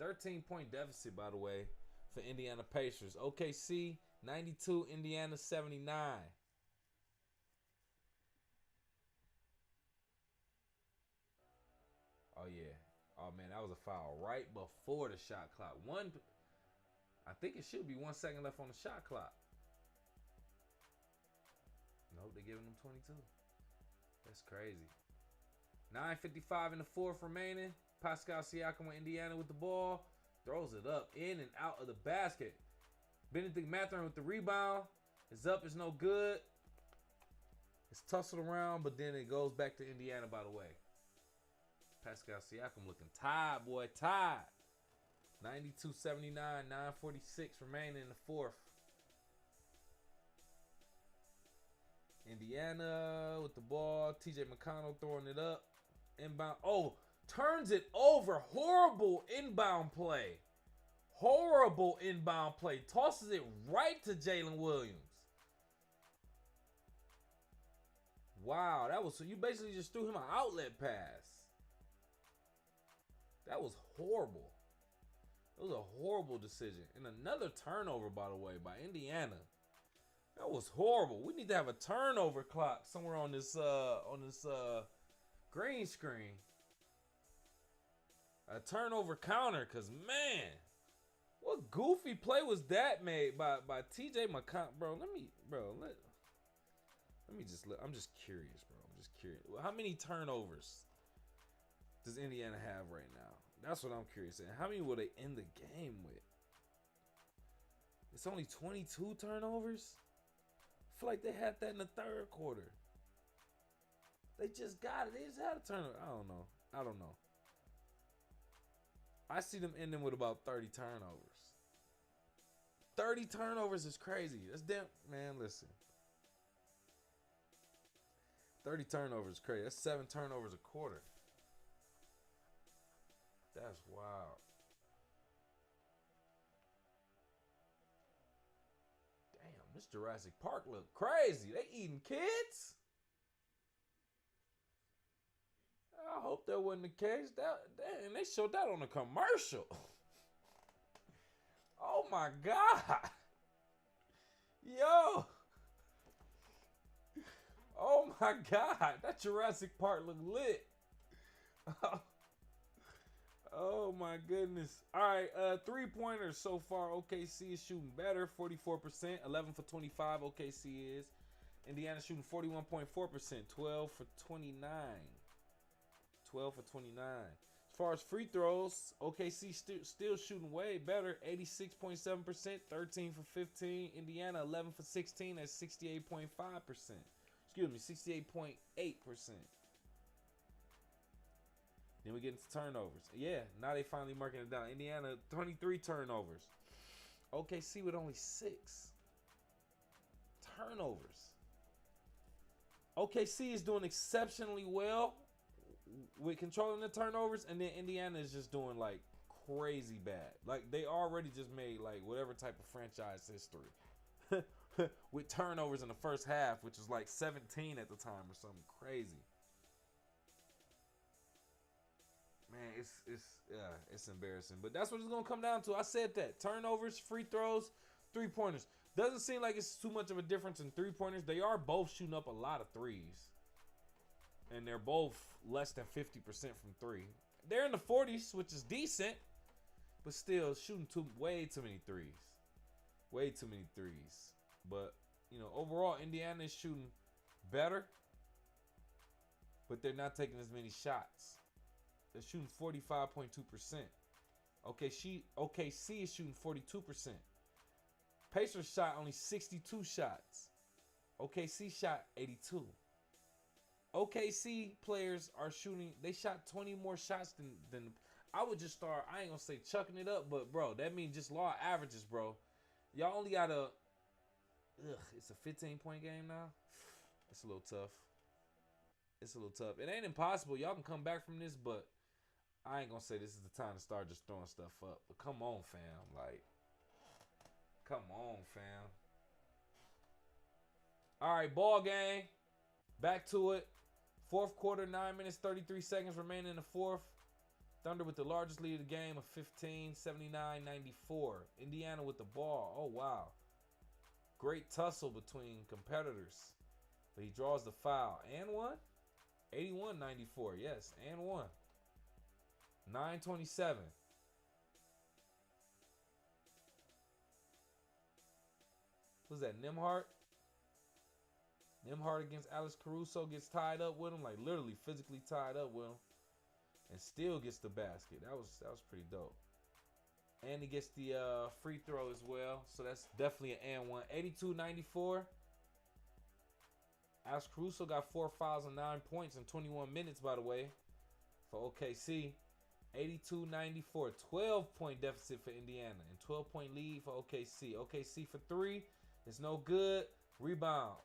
13-point deficit, by the way, for Indiana Pacers. OKC 92, Indiana 79. Oh, yeah. Oh, man, that was a foul right before the shot clock. I think it should be 1 second left on the shot clock. Nope, they're giving them 22. That's crazy. 9:55 in the fourth remaining. Pascal Siakam with Indiana with the ball. Throws it up, in and out of the basket. Benedict Mathurin with the rebound. It's up, it's no good. It's tussled around, but then it goes back to Indiana, by the way. Pascal Siakam looking tired, boy, tired. 92-79, 9:46 remaining in the fourth. Indiana with the ball. TJ McConnell throwing it up. Inbound. Oh, turns it over. Horrible inbound play. Horrible inbound play. Tosses it right to Jalen Williams. Wow, so you basically just threw him an outlet pass. That was horrible. It was a horrible decision. And another turnover, by the way, by Indiana. That was horrible. We need to have a turnover clock somewhere on this green screen. A turnover counter, cause man, what goofy play was that made by TJ McConnell, bro? I'm just curious, bro. I'm just curious. How many turnovers does Indiana have right now? That's what I'm curious. And how many will they end the game with? It's only 22 turnovers. I feel like they had that in the third quarter. They just got it. They just had a turnover. I don't know. I see them ending with about 30 turnovers. 30 turnovers is crazy. That's damn, man, listen. 30 turnovers is crazy. That's 7 turnovers a quarter. That's wild. Damn, this Jurassic Park look crazy. They eating kids? I hope that wasn't the case. And they showed that on a commercial. Oh my God. Yo. Oh my God, that Jurassic Park look lit. Oh my goodness. All right, 3-pointers so far. OKC is shooting better, 44%, 11 for 25. OKC is. Indiana shooting 41.4%, 12 for 29. 12 for 29. As far as free throws, OKC still shooting way better, 86.7%, 13 for 15. Indiana 11 for 16, that's 68.5%. Excuse me, 68.8%. Then we get into turnovers. Yeah, now they finally marking it down. Indiana, 23 turnovers. OKC with only 6 turnovers. OKC is doing exceptionally well with controlling the turnovers, and then Indiana is just doing like crazy bad. Like they already just made like whatever type of franchise history with turnovers in the first half, which was like 17 at the time or something crazy. Man, it's embarrassing, but that's what it's gonna come down to. I said that turnovers, free throws, 3-pointers. Doesn't seem like it's too much of a difference in 3-pointers. They are both shooting up a lot of threes. And they're both less than 50% from 3. They're in the 40s, which is decent, but still shooting way too many threes. Way too many threes. But, you know, overall, Indiana is shooting better, but they're not taking as many shots. They're shooting 45.2%. OKC is shooting 42%. Pacers shot only 62 shots. OKC shot 82. OKC players are shooting, they shot 20 more shots than I would just start, I ain't gonna say chucking it up, but bro, that means just law of averages, bro. Y'all only got it's a 15-point game now. It's a little tough. It's a little tough. It ain't impossible. Y'all can come back from this, but I ain't gonna say this is the time to start just throwing stuff up. But come on, fam. Like, come on, fam. All right, ball game. Back to it. Fourth quarter, 9 minutes, 33 seconds remaining in the fourth. Thunder with the largest lead of the game of 15, 79-94. Indiana with the ball. Oh, wow. Great tussle between competitors. But he draws the foul. And one? 81-94. Yes, and one. 9:27. Who's that, Nembhard? Nembhard against Alex Caruso gets tied up with him, like literally physically tied up with him, and still gets the basket. That was pretty dope. And he gets the free throw as well, so that's definitely an and one. 82-94. Alex Caruso got 4 fouls and 9 points in 21 minutes, by the way, for OKC. 82-94, 12-point deficit for Indiana, and 12-point lead for OKC. OKC for 3, it's no good. Rebound.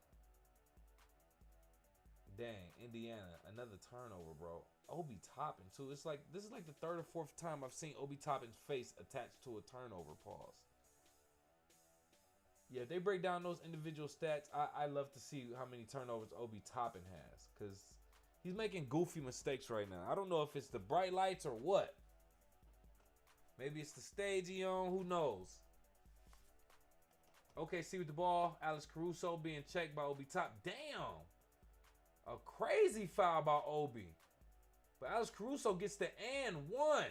Dang, Indiana, another turnover, bro. Obi Toppin, too. It's like, this is like the 3rd or 4th time I've seen Obi Toppin's face attached to a turnover. Pause. Yeah, if they break down those individual stats, I love to see how many turnovers Obi Toppin has, because he's making goofy mistakes right now. I don't know if it's the bright lights or what. Maybe it's the stage he on. Who knows? OKC with the ball. Alex Caruso being checked by Obi Toppin. Damn. A crazy foul by Obi. But Alex Caruso gets the and one.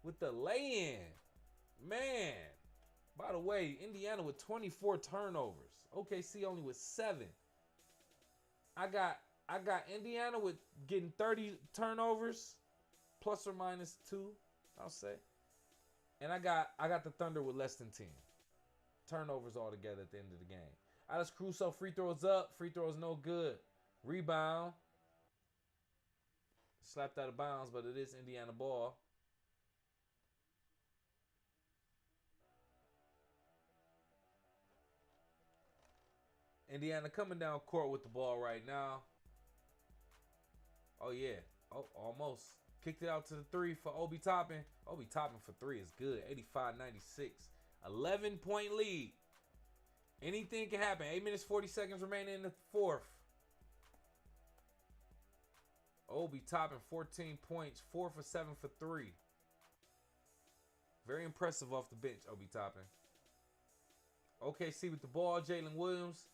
With the lay-in. Man. By the way, Indiana with 24 turnovers. OKC only with 7. I got Indiana with getting 30 turnovers, plus or minus 2, I'll say. And I got the Thunder with less than 10 turnovers altogether at the end of the game. Alex Caruso, free throws up, free throws no good. Rebound. Slapped out of bounds, but it is Indiana ball. Indiana coming down court with the ball right now. Oh, yeah. Oh, almost. Kicked it out to the 3 for Obi Toppin. Obi Toppin for 3 is good. 85-96. 11-point lead. Anything can happen. 8 minutes, 40 seconds remaining in the fourth. Obi Toppin, 14 points. 4 for 7 for 3. Very impressive off the bench, Obi Toppin. OKC with the ball. Jalen Williams.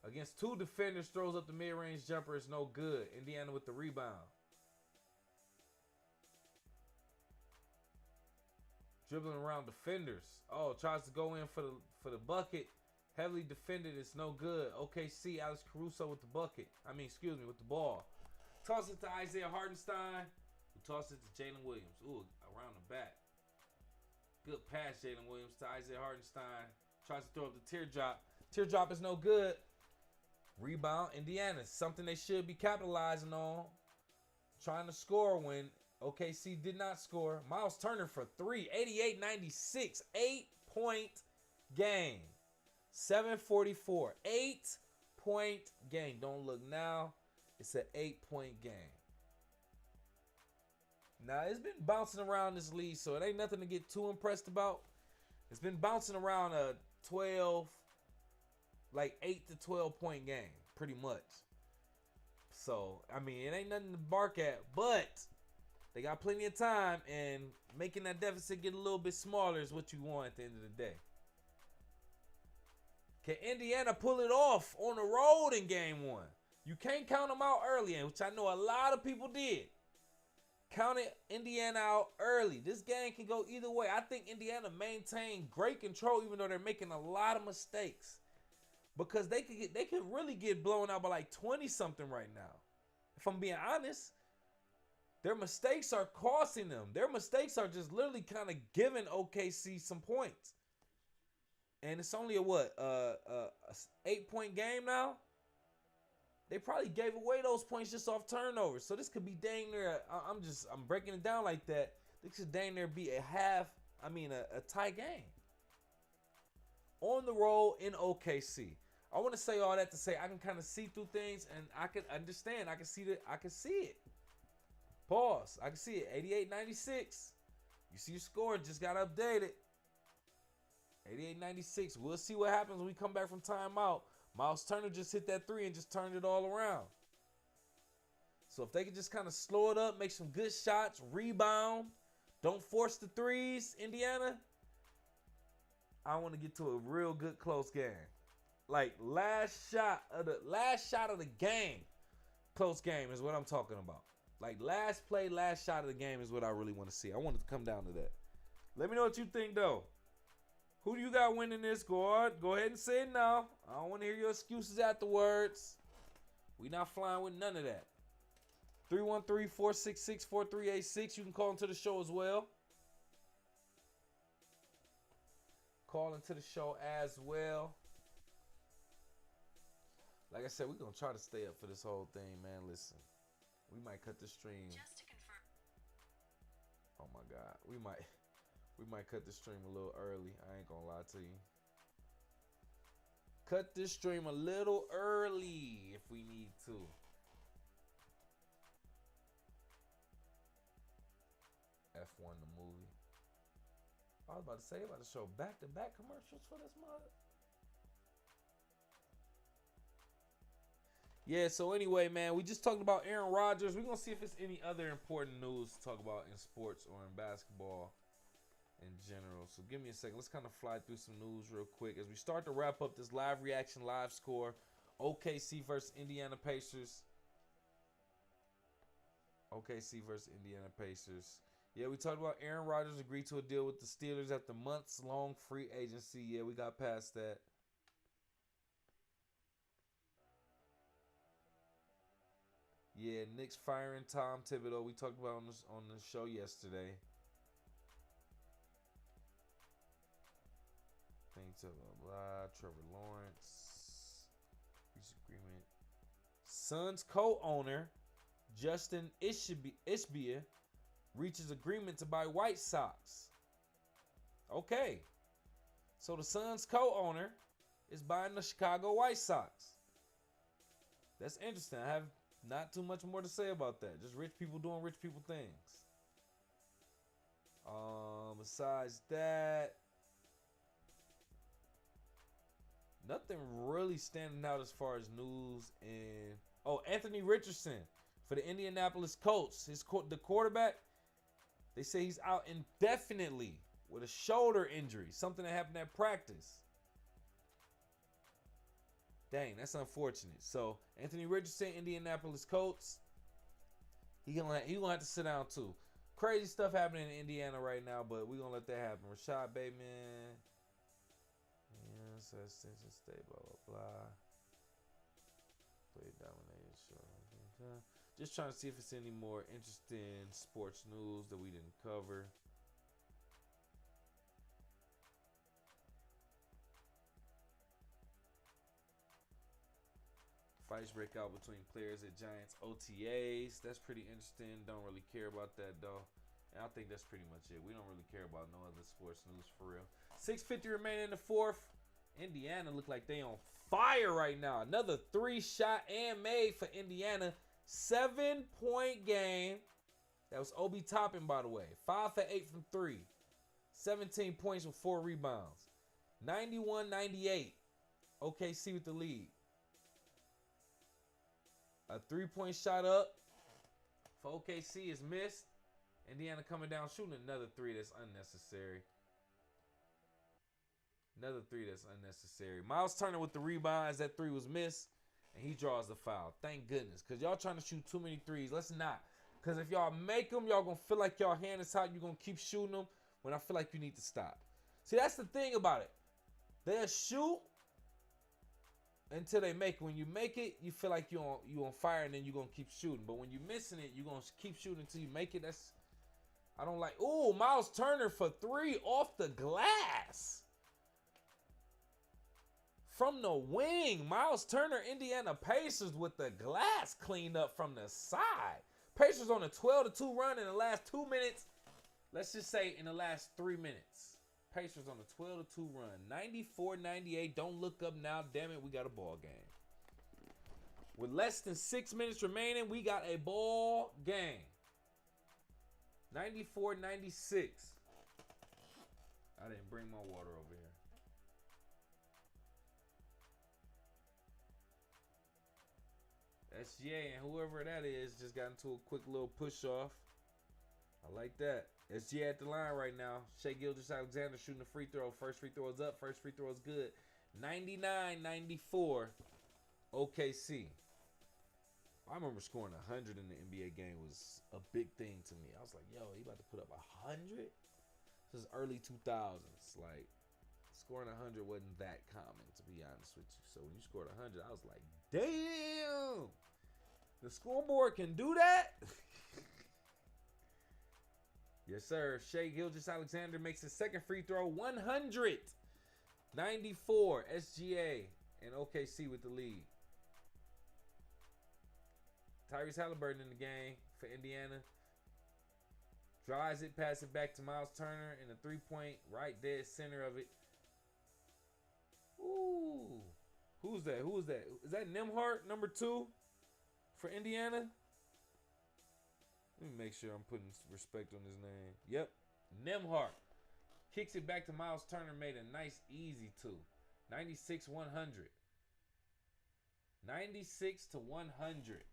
Against 2 defenders, throws up the mid-range jumper. It's no good. Indiana with the rebound. Dribbling around defenders. Oh, tries to go in for the bucket. Heavily defended. It's no good. OKC, Alex Caruso with the bucket. With the ball. Toss it to Isaiah Hartenstein. Who tossed it to Jalen Williams. Ooh, around the back. Good pass, Jalen Williams to Isaiah Hartenstein. Tries to throw up the teardrop. Teardrop is no good. Rebound, Indiana. Something they should be capitalizing on. Trying to score when OKC did not score. Miles Turner for 3. 88-96. 8-point game. 7:44. 8-point game. Don't look now. It's an 8-point game. Now, it's been bouncing around this league, so it ain't nothing to get too impressed about. It's been bouncing around a 8 to 12 point game, pretty much. So, it ain't nothing to bark at, but they got plenty of time, and making that deficit get a little bit smaller is what you want at the end of the day. Can Indiana pull it off on the road in game 1? You can't count them out early, which I know a lot of people did. Counted Indiana out early. This game can go either way. I think Indiana maintained great control, even though they're making a lot of mistakes. Because they could really get blown out by like 20-something right now. If I'm being honest, their mistakes are costing them. Their mistakes are just literally kind of giving OKC some points. And it's only a 8-point game now. They probably gave away those points just off turnovers. So this could be dang near. I'm breaking it down like that. This could dang near be a tie game. On the road in OKC. I want to say all that to say I can kind of see through things, and I can understand. I can see it. Pause. I can see it. 88-96. You see your score just got updated. 88-96. We'll see what happens when we come back from timeout. Miles Turner just hit that 3 and just turned it all around. So if they could just kind of slow it up, make some good shots, rebound, don't force the threes, Indiana, I want to get to a real good close game. Like last shot of the game, close game is what I'm talking about. Like last play, last shot of the game is what I really want to see. I want it to come down to that. Let me know what you think though. Who do you got winning this, guard? Go ahead and say it now. I don't want to hear your excuses afterwards. We not flying with none of that. 313-466-4386. You can call into the show as well. Call into the show as well. Like I said, we're going to try to stay up for this whole thing, man. Listen, we might cut the stream. Just to confirm. Oh, my God. We might cut the stream a little early. I ain't going to lie to you. Cut this stream a little early if we need to. F1 the movie. I was about to say, about to show back-to-back commercials for this mother. Yeah, so anyway, man, we just talked about Aaron Rodgers. We're going to see if there's any other important news to talk about in sports or in basketball in general. So give me a second. Let's kind of fly through some news real quick as we start to wrap up this live reaction, live score. OKC versus Indiana Pacers. OKC versus Indiana Pacers. Yeah, we talked about Aaron Rodgers agreed to a deal with the Steelers after months-long free agency. Yeah, we got past that. Yeah, Knicks firing Tom Thibodeau. We talked about on the show yesterday. Things blah. Trevor Lawrence. Reach agreement. Suns co-owner Justin Ishbia reaches agreement to buy White Sox. Okay. So the Suns co-owner is buying the Chicago White Sox. That's interesting. I have not too much more to say about that. Just rich people doing rich people things. Besides that, nothing really standing out as far as news. And Anthony Richardson for the Indianapolis Colts, the quarterback, they say he's out indefinitely with a shoulder injury, something that happened at practice. Dang, that's unfortunate. So Anthony Richardson, Indianapolis Colts. He gonna have to sit down too. Crazy stuff happening in Indiana right now, but we're gonna let that happen. Rashad Bateman. Yes, extension stay, blah blah blah. Play dominated show. Just trying to see if it's any more interesting sports news that we didn't cover. Fights break out between players at Giants OTAs. That's pretty interesting. Don't really care about that though. And I think that's pretty much it. We don't really care about no other sports news for real. 6:50 remaining in the fourth. Indiana look like they on fire right now. Another 3-shot and made for Indiana. 7-point game. That was Obi Toppin, by the way. 5 for 8 from 3. 17 points with 4 rebounds. 91-98. OKC with the lead. A 3-point shot up for OKC is missed. Indiana coming down shooting another 3 that's unnecessary. Another 3 that's unnecessary. Miles Turner with the rebounds. That 3 was missed. And he draws the foul. Thank goodness. Because y'all trying to shoot too many threes. Let's not. Because if y'all make them, y'all going to feel like y'all hand is out. You're going to keep shooting them when I feel like you need to stop. See, that's the thing about it. They'll shoot until they make it. When you make it, you feel like you on fire and then you're going to keep shooting. But when you're missing it, you're going to keep shooting until you make it. I don't like. Ooh, Miles Turner for 3 off the glass. From the wing, Miles Turner, Indiana Pacers with the glass cleaned up from the side. Pacers on a 12-2 run in the last 2 minutes. Let's just say in the last 3 minutes. Pacers on a 12-2 run. 94-98. Don't look up now. Damn it, we got a ball game. With less than 6 minutes remaining, we got a ball game. 94-96. I didn't bring my water over here. SGA and whoever that is just got into a quick little push off. I like that. SGA at the line right now. Shai Gilgeous-Alexander shooting a free throw. First free throw is up. First free throw is good. 99-94 OKC. I remember scoring 100 in the NBA game was a big thing to me. I was like, yo, he about to put up 100? This is early 2000s. Like, scoring 100 wasn't that common, to be honest with you. So when you scored 100, I was like, damn, the scoreboard can do that? Yes, sir. Shai Gilgeous-Alexander makes his second free throw. 100. 94 SGA and OKC with the lead. Tyrese Haliburton in the game for Indiana. Drives it, passes it back to Miles Turner in the 3-point, right dead center of it. Ooh. Who's that? Who is that? Is that Nembhard, number 2 for Indiana? Let me make sure I'm putting respect on his name. Yep, Nembhard. Kicks it back to Miles Turner, made a nice, easy 2. 96-100. 96-100.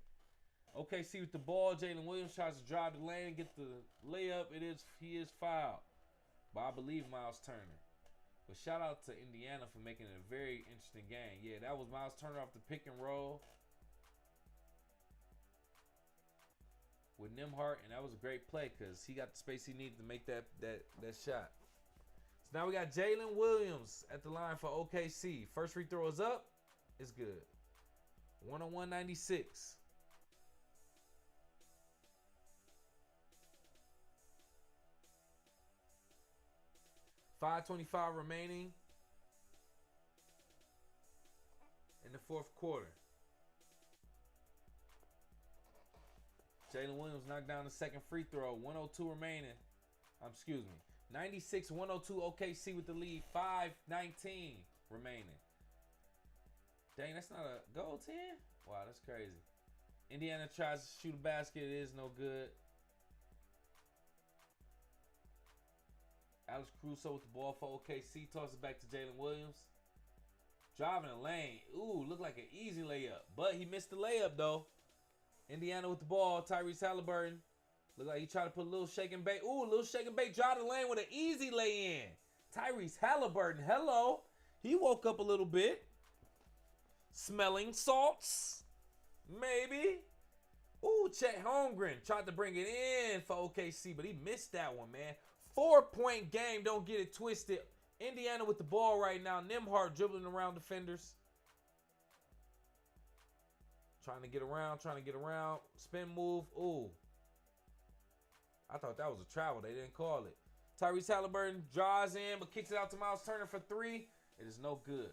OKC with the ball. Jalen Williams tries to drive the lane, get the layup. He is fouled by, I believe, Miles Turner. But shout out to Indiana for making it a very interesting game. Yeah, that was Miles Turner off the pick and roll with Nembhard, and that was a great play because he got the space he needed to make that shot. So now we got Jalen Williams at the line for OKC. First free throw is up. It's good. 101-96. 5:25 remaining in the fourth quarter. Jalen Williams knocked down the second free throw. 102 remaining. 96-102 OKC with the lead. 5:19 remaining. Dang, that's not a goal 10? Wow, that's crazy. Indiana tries to shoot a basket. It is no good. Alex Caruso with the ball for OKC. Tosses it back to Jalen Williams. Driving the lane. Ooh, looked like an easy layup. But he missed the layup, though. Indiana with the ball. Tyrese Haliburton. Looked like he tried to put a little shake and bake. Ooh, a little shake and bake. Drive the lane with an easy lay-in. Tyrese Haliburton. Hello. He woke up a little bit. Smelling salts? Maybe. Ooh, Chet Holmgren tried to bring it in for OKC, but he missed that one, man. 4-point game, don't get it twisted. Indiana with the ball right now. Nembhard dribbling around defenders. Trying to get around. Spin move. Ooh. I thought that was a travel. They didn't call it. Tyrese Haliburton draws in, but kicks it out to Miles Turner for 3. It is no good.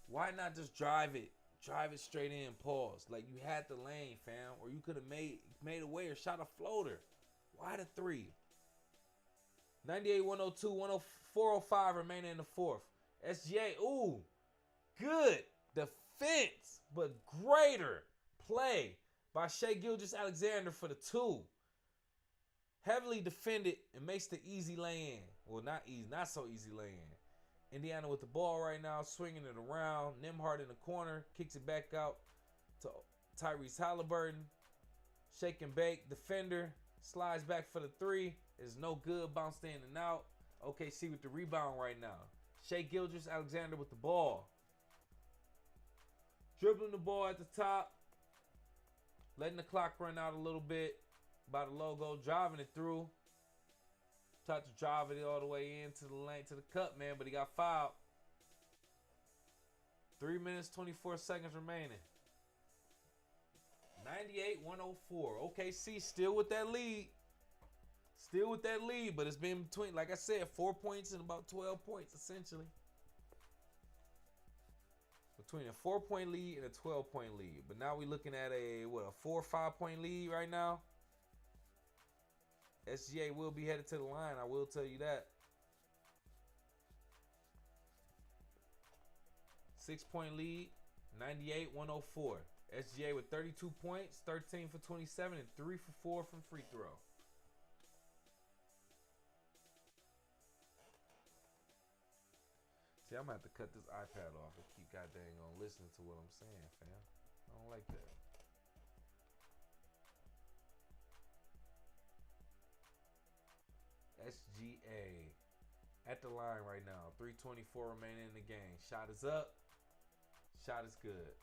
Why not just drive it? Drive it straight in, pause. Like you had the lane, fam. Or you could have made away or shot a floater. Why the 3? 98, 102, 405 remaining in the fourth. SGA, ooh. Good defense, but greater play by Shai Gilgeous-Alexander for the 2. Heavily defended and makes the easy lay-in. Well, not easy, not so easy lay-in. Indiana with the ball right now, swinging it around. Nembhard in the corner, kicks it back out to Tyrese Haliburton. Shake and bake, defender, slides back for the 3. Is no good, bounced in and out. OKC with the rebound right now. Shai Gilgeous-Alexander with the ball. Dribbling the ball at the top. Letting the clock run out a little bit. By the logo, driving it through. Tried to drive it all the way into the lane, to the cup, man, but he got fouled. 3 minutes, 24 seconds remaining. 98-104. OKC still with that lead. But it's been between, like I said, 4 points and about 12 points, essentially. Between a 4-point lead and a 12-point lead. But now we're looking at a 4 or 5 point lead right now. SGA will be headed to the line, I will tell you that. 6-point lead, 98-104. SGA with 32 points, 13 for 27, and 3 for 4 from free throw. See, I'm gonna have to cut this iPad off and keep goddamn on listening to what I'm saying, fam. I don't like that. SGA at the line right now. 3:24 remaining in the game. Shot is up. Shot is good.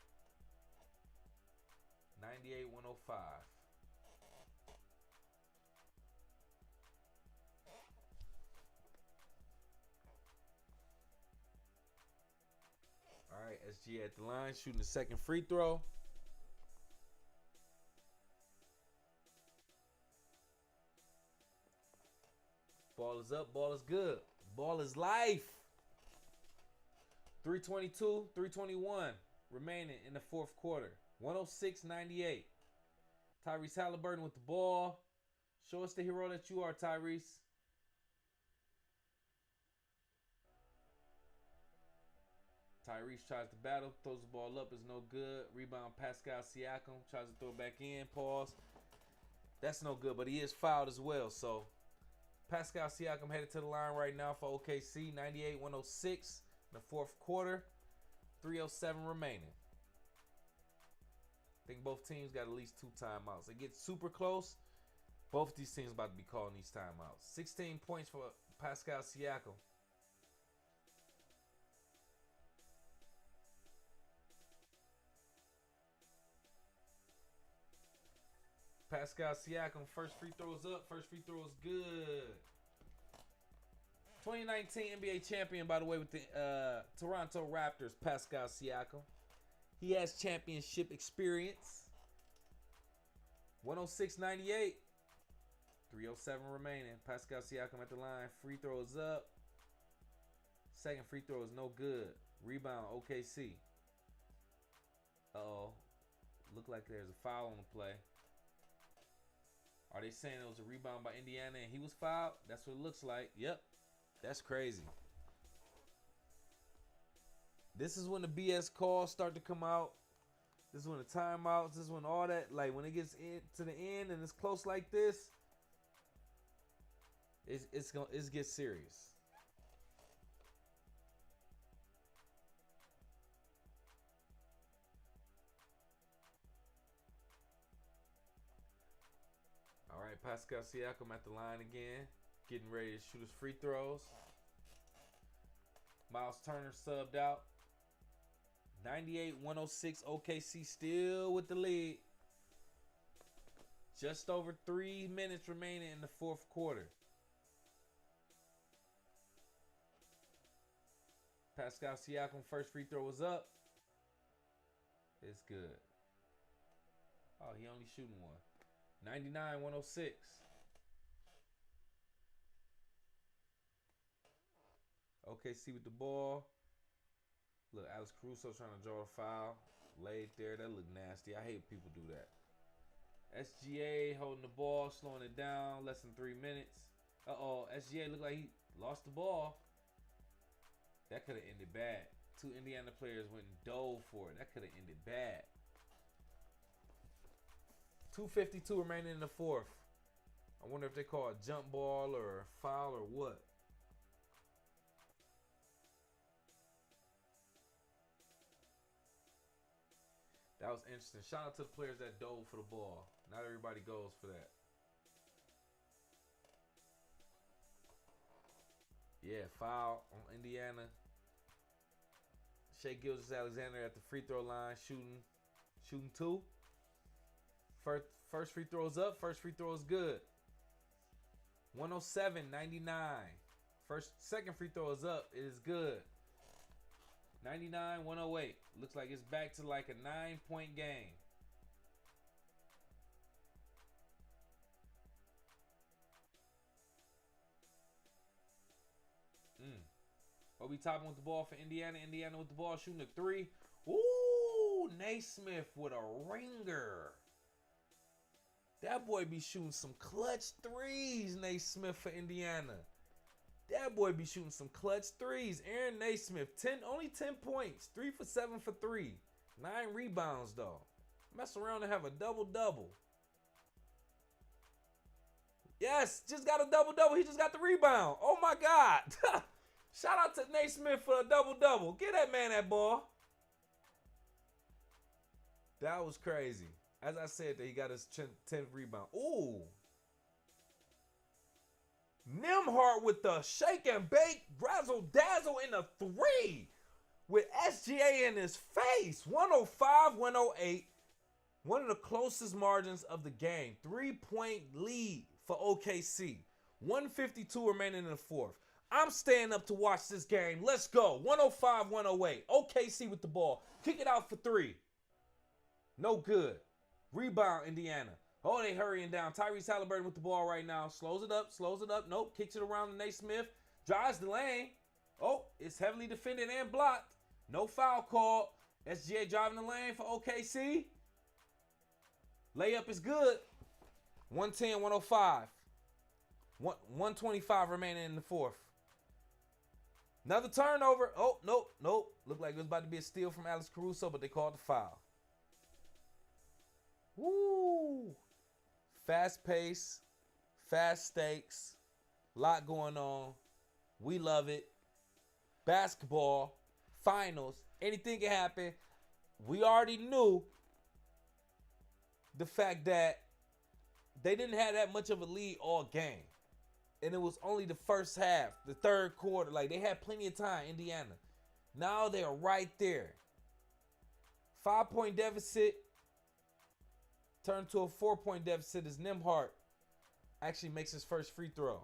98-105. All right, SGA at the line, shooting the second free throw. Ball is up, ball is good. Ball is life. 3:22, 3:21 remaining in the fourth quarter. 106-98. Tyrese Haliburton with the ball. Show us the hero that you are, Tyrese. Tyrese tries to battle, throws the ball up, is no good. Rebound, Pascal Siakam tries to throw it back in, pause. That's no good, but he is fouled as well, so Pascal Siakam headed to the line right now for OKC. 98-106 in the fourth quarter. 3:07 remaining. I think both teams got at least 2 timeouts. They get super close. Both these teams about to be calling these timeouts. 16 points for Pascal Siakam. Pascal Siakam, first free throw is up. First free throw is good. 2019 NBA champion, by the way, with the Toronto Raptors, Pascal Siakam. He has championship experience. 106-98. 3:07 remaining. Pascal Siakam at the line. Free throw is up. Second free throw is no good. Rebound, OKC. Uh-oh. Look like there's a foul on the play. Are they saying it was a rebound by Indiana and he was fouled? That's what it looks like. Yep. That's crazy. This is when the BS calls start to come out. This is when the timeouts, this is when all that, like when it gets to the end and it's close like this, it gets serious. All right, Pascal Siakam at the line again, getting ready to shoot his free throws. Miles Turner subbed out. 98-106. OKC still with the lead. Just over 3 minutes remaining in the fourth quarter. Pascal Siakam first free throw was up. It's good. Oh, he only shooting one. 99-106. OKC with the ball. Look, Alex Caruso trying to draw a foul. Laid there. That look nasty. I hate when people do that. SGA holding the ball, slowing it down. Less than 3 minutes. Uh-oh. SGA looked like he lost the ball. That could have ended bad. 2 Indiana players went and dove for it. That could have ended bad. 2:52 remaining in the fourth. I wonder if they call a jump ball or a foul or what. That was interesting. Shout out to the players that dove for the ball. Not everybody goes for that. Yeah, foul on Indiana. Shai Gilgeous-Alexander at the free throw line, shooting 2. First free throw is up. First free throw is good. 107-99. Second free throw is up. It is good. 99-108. Looks like it's back to like a 9-point game. Obi Toppin with the ball for Indiana. Indiana with the ball, shooting a 3. Ooh, Naismith with a ringer. That boy be shooting some clutch threes, Naismith for Indiana. That boy be shooting some clutch threes. Aaron Naismith, only 10 points. 3 for 7 for 3. 9 rebounds, though. Mess around and have a double-double. Yes, just got a double-double. He just got the rebound. Oh, my God. Shout out to Naismith for a double-double. Get that man that ball. That was crazy. As I said, that he got his 10th rebound. Ooh. Nembhard with the shake and bake, razzle dazzle in a 3 with SGA in his face. 105-108. One of the closest margins of the game. 3-point lead for OKC. 152 remaining in the fourth. I'm staying up to watch this game. Let's go. 105-108. OKC with the ball. Kick it out for 3. No good. Rebound, Indiana. Oh, they hurrying down. Tyrese Haliburton with the ball right now. Slows it up. Nope. Kicks it around to Naismith. Drives the lane. Oh, it's heavily defended and blocked. No foul call. SGA driving the lane for OKC. Layup is good. 110-105. 125 remaining in the fourth. Another turnover. Oh, nope. Looked like it was about to be a steal from Alex Caruso, but they called the foul. Woo! Fast pace, fast stakes, lot going on. We love it. Basketball, finals, anything can happen. We already knew the fact that they didn't have that much of a lead all game. And it was only the first half, the third quarter. Like, they had plenty of time, Indiana. Now they're right there. 5-point deficit turned to a 4-point deficit as Nembhard actually makes his first free throw.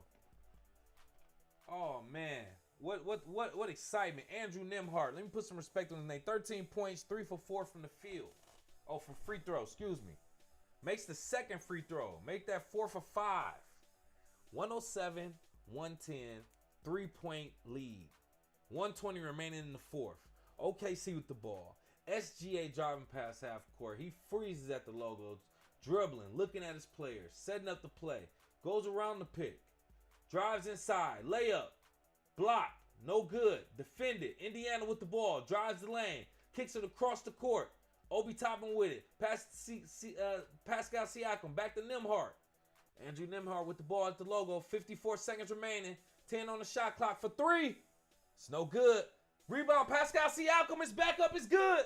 Oh, man. What excitement. Andrew Nembhard. Let me put some respect on his name. 13 points, 3 for 4 from the field. Oh, from free throw, excuse me. Makes the second free throw. Make that 4 for 5. 107-110, 3-point lead. 120 remaining in the fourth. OKC with the ball. SGA driving past half court. He freezes at the logo, dribbling, looking at his players, setting up the play. Goes around the pick. Drives inside. Layup. Block. No good. Defended. Indiana with the ball. Drives the lane. Kicks it across the court. Obi Toppin with it. Pascal Siakam. Back to Nembhard. Andrew Nembhard with the ball at the logo. 54 seconds remaining. 10 on the shot clock for 3. It's no good. Rebound. Pascal Siakam is back up. It's good.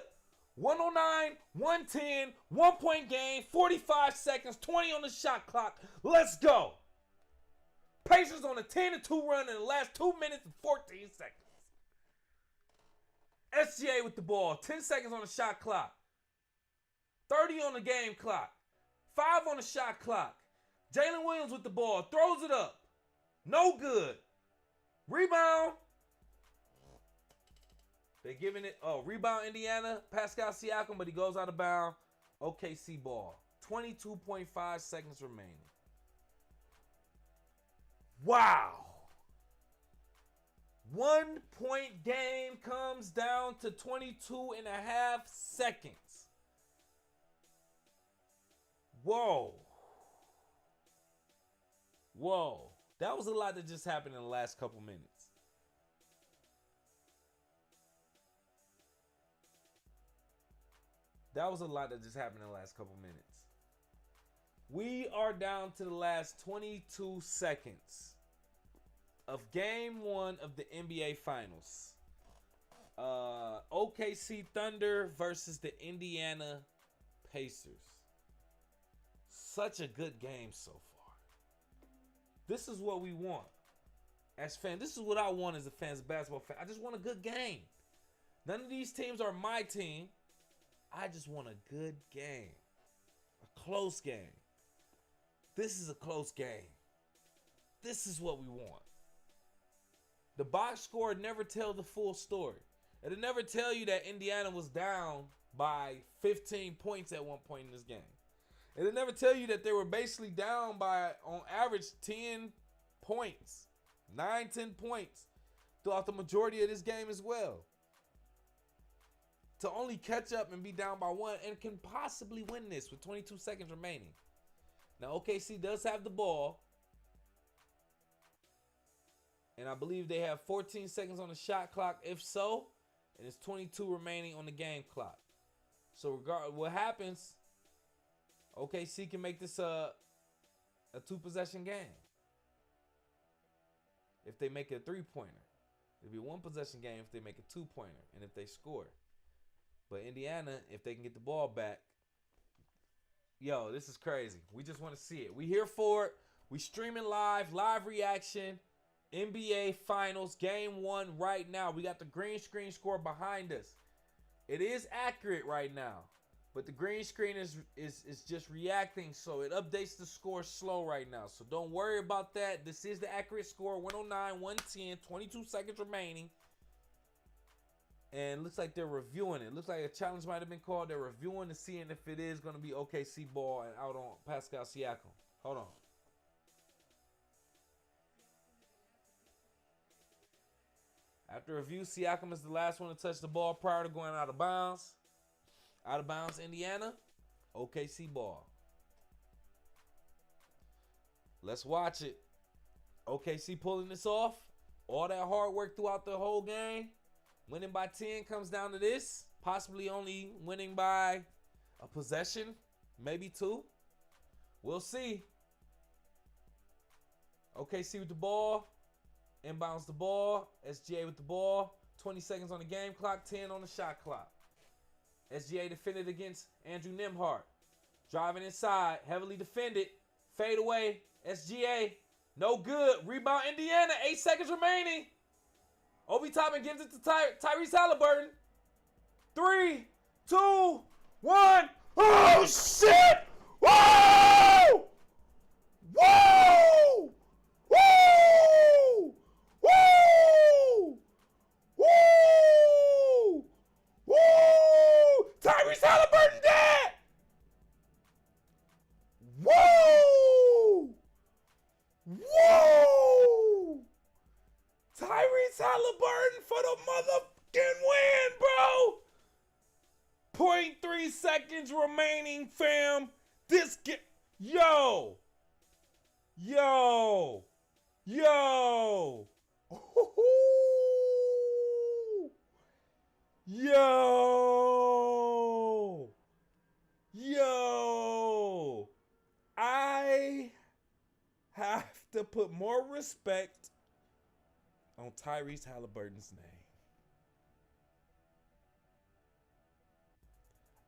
109-110. 1-point game. 45 seconds. 20 on the shot clock. Let's go. Pacers on a 10-2 run in the last 2 minutes and 14 seconds. SGA with the ball. 10 seconds on the shot clock. 30 on the game clock. 5 on the shot clock. Jalen Williams with the ball. Throws it up. No good. Rebound. They're giving it. Oh, rebound Indiana. Pascal Siakam, but he goes out of bounds. OKC ball. 22.5 seconds remaining. Wow. 1 point game comes down to 22.5 seconds. Whoa. Whoa. That was a lot that just happened in the last couple minutes. That was a lot that just happened in the last couple minutes. We are down to the last 22 seconds of game 1 of the NBA Finals. OKC Thunder versus the Indiana Pacers. Such a good game so far. This is what we want as fans. This is what I want as a fan, as a basketball fan. I just want a good game. None of these teams are my team. I just want a good game. A close game. This is a close game. This is what we want. The box score never tells the full story. It'll never tell you that Indiana was down by 15 points at one point in this game. It'll never tell you that they were basically down by, on average, 10 points. 9-10 points throughout the majority of this game as well. To only catch up and be down by 1 and can possibly win this with 22 seconds remaining. Now, OKC does have the ball. And I believe they have 14 seconds on the shot clock. If so, and it's 22 remaining on the game clock. So regardless what happens, OKC can make this a 2-possession game. If they make it a 3-pointer. It'll be a 1-possession game if they make a 2-pointer and if they score. But Indiana, if they can get the ball back, yo, this is crazy. We just want to see it. We here for it. We streaming live reaction. NBA Finals Game 1 right now. We got the green screen score behind us. It is accurate right now, but the green screen is just reacting, so it updates the score slow right now. So don't worry about that. This is the accurate score, 109, 110, 22 seconds remaining. And looks like they're reviewing it. Looks like a challenge might have been called. They're reviewing and seeing if it is going to be OKC ball and out on Pascal Siakam. Hold on. After review, Siakam is the last one to touch the ball prior to going out of bounds. Out of bounds, Indiana. OKC ball. Let's watch it. OKC pulling this off. All that hard work throughout the whole game. Winning by 10 comes down to this. Possibly only winning by a possession. Maybe 2. We'll see. OKC with the ball. Inbounds the ball. SGA with the ball. 20 seconds on the game clock. 10 on the shot clock. SGA defended against Andrew Nembhard. Driving inside. Heavily defended. Fade away. SGA. No good. Rebound Indiana. 8 seconds remaining. Obi Toppin gives it to Tyrese Haliburton. 3, 2, 1. Oh, shit! Whoa! Whoa! Woo! Woo! Woo! Woo! Tyrese Haliburton dead! Whoa! Whoa! Tyrese Haliburton for the motherfucking win, bro! 0.3 seconds remaining, fam. This get yo. Yo. Yo. Yo. Yo. I have to put more respect on Tyrese Haliburton's name.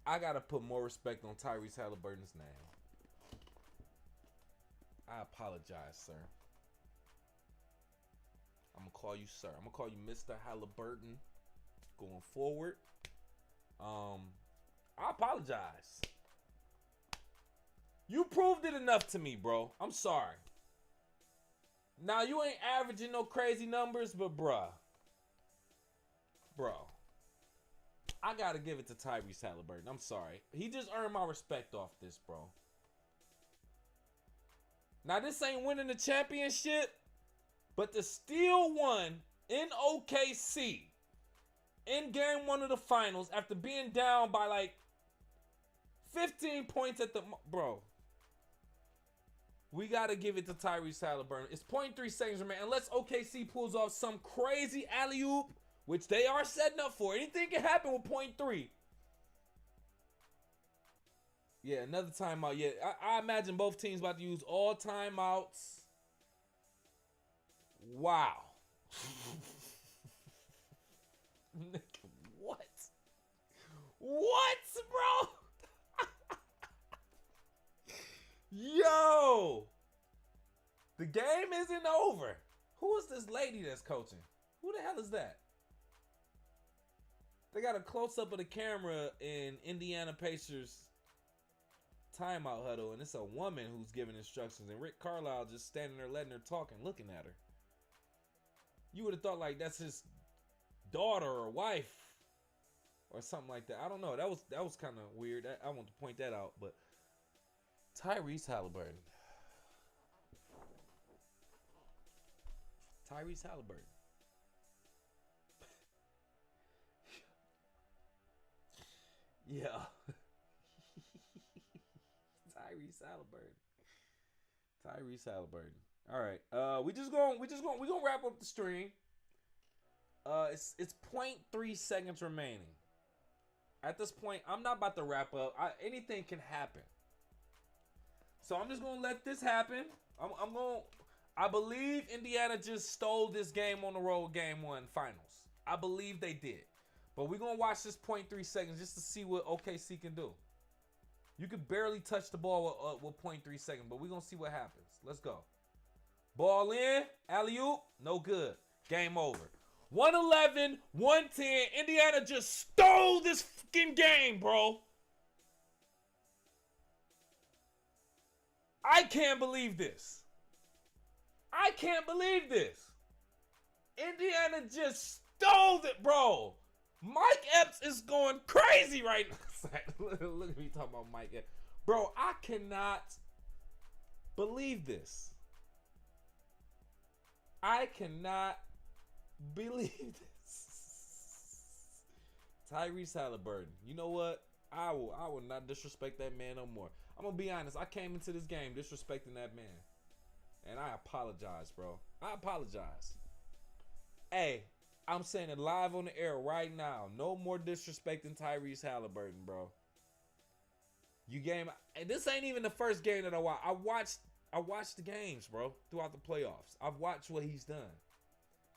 I gotta put more respect on Tyrese Haliburton's name. I apologize, sir. I'm gonna call you sir. I'm gonna call you Mr. Haliburton. going forward. I apologize. You proved it enough to me, bro. I'm sorry. Now, you ain't averaging no crazy numbers, but bro, I got to give it to Tyrese Haliburton. I'm sorry. He just earned my respect off this, bro. Now, this ain't winning the championship, but to still won in OKC in game 1 of the finals after being down by like 15 points at the... Bro, we got to give it to Tyrese Haliburton. It's 0.3 seconds remaining. Unless OKC pulls off some crazy alley-oop, which they are setting up for. Anything can happen with 0.3. Yeah, another timeout. Yeah, I imagine both teams about to use all timeouts. Wow. What? What, bro? Yo. The game isn't over. Who is this lady that's coaching? Who the hell is that? They got a close-up of the camera in Indiana Pacers timeout huddle, and it's a woman who's giving instructions, and Rick Carlisle just standing there letting her talk and looking at her. You would have thought like that's his daughter or wife or something like that. I don't know. That was kind of weird. I want to point that out, but Tyrese Haliburton. Tyrese Haliburton. Yeah. Tyrese Haliburton. Tyrese Haliburton. All right. We gonna wrap up the stream. It's 0.3 seconds remaining. At this point, I'm not about to wrap up. Anything can happen. So I'm just gonna let this happen. I believe Indiana just stole this game on the road, game 1 finals. I believe they did. But we're gonna watch this 0.3 seconds just to see what OKC can do. You could barely touch the ball with 0.3 seconds, but we're gonna see what happens. Let's go. Ball in, alley-oop, no good. Game over. 111, 110. Indiana just stole this fucking game, bro. I can't believe this. I can't believe this. Indiana just stole it, bro. Mike Epps is going crazy right now. Look at me talking about Mike Epps. Bro, I cannot believe this. I cannot believe this. Tyrese Haliburton. You know what? I will not disrespect that man no more. I'm going to be honest. I came into this game disrespecting that man. And I apologize, bro. I apologize. Hey, I'm saying it live on the air right now. No more disrespecting Tyrese Haliburton, bro. And this ain't even the first game that I watched. I watched the games, bro, throughout the playoffs. I've watched what he's done.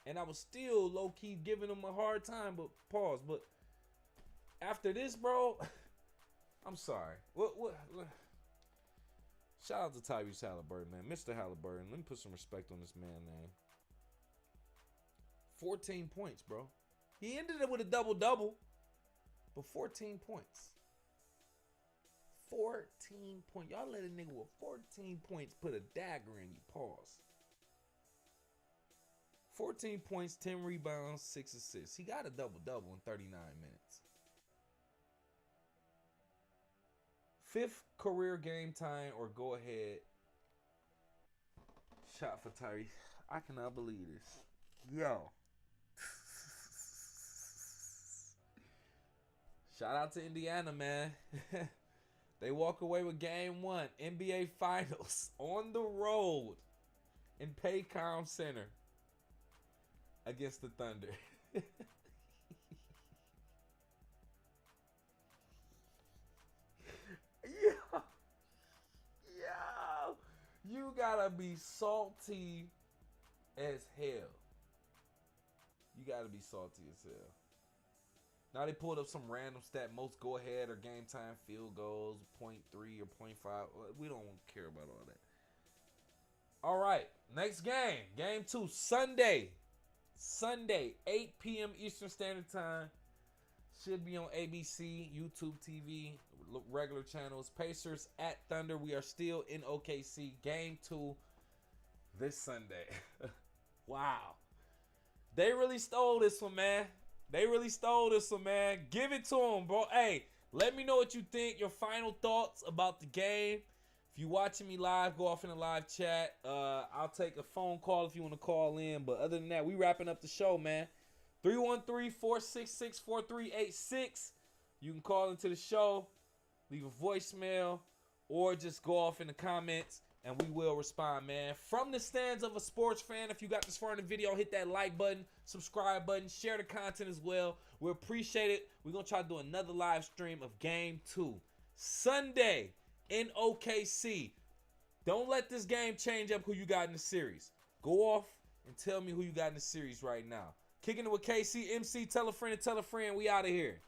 And I was still low-key giving him a hard time, but pause. But after this, bro, I'm sorry. What? Shout out to Tyrese Haliburton, man. Mr. Haliburton. Let me put some respect on this man, man. 14 points, bro. He ended it with a double-double, but 14 points. 14 points. Y'all let a nigga with 14 points put a dagger in you. Pause. 14 points, 10 rebounds, 6 assists. He got a double-double in 39 minutes. 5th career game time or go ahead shot for Tyrese. I cannot believe this. Yo. Shout out to Indiana, man. They walk away with game 1, NBA Finals, on the road in Paycom Center against the Thunder. Yo, you gotta be salty as hell. You gotta be salty as hell. Now they pulled up some random stat, most go ahead or game time field goals, 0.3 or 0.5. We don't care about all that. All right, next game. Game 2, Sunday, 8 p.m. Eastern Standard Time. should be on ABC, YouTube TV, regular channels. Pacers at Thunder. We are still in OKC. Game 2 this Sunday. Wow. They really stole this one, man. They really stole this one, man. Give it to them, bro. Hey, let me know what you think. Your final thoughts about the game. If you're watching me live, go off in the live chat. I'll take a phone call if you want to call in. But other than that, we wrapping up the show, man. 313-466-4386. You can call into the show, leave a voicemail, or just go off in the comments, and we will respond, man. From the stands of a sports fan, if you got this far in the video, hit that like button, subscribe button, share the content as well. We appreciate it. We're going to try to do another live stream of Game 2. Sunday in OKC. Don't let this game change up who you got in the series. Go off and tell me who you got in the series right now. Kicking it with KC, MC, tell a friend and tell a friend. We out of here.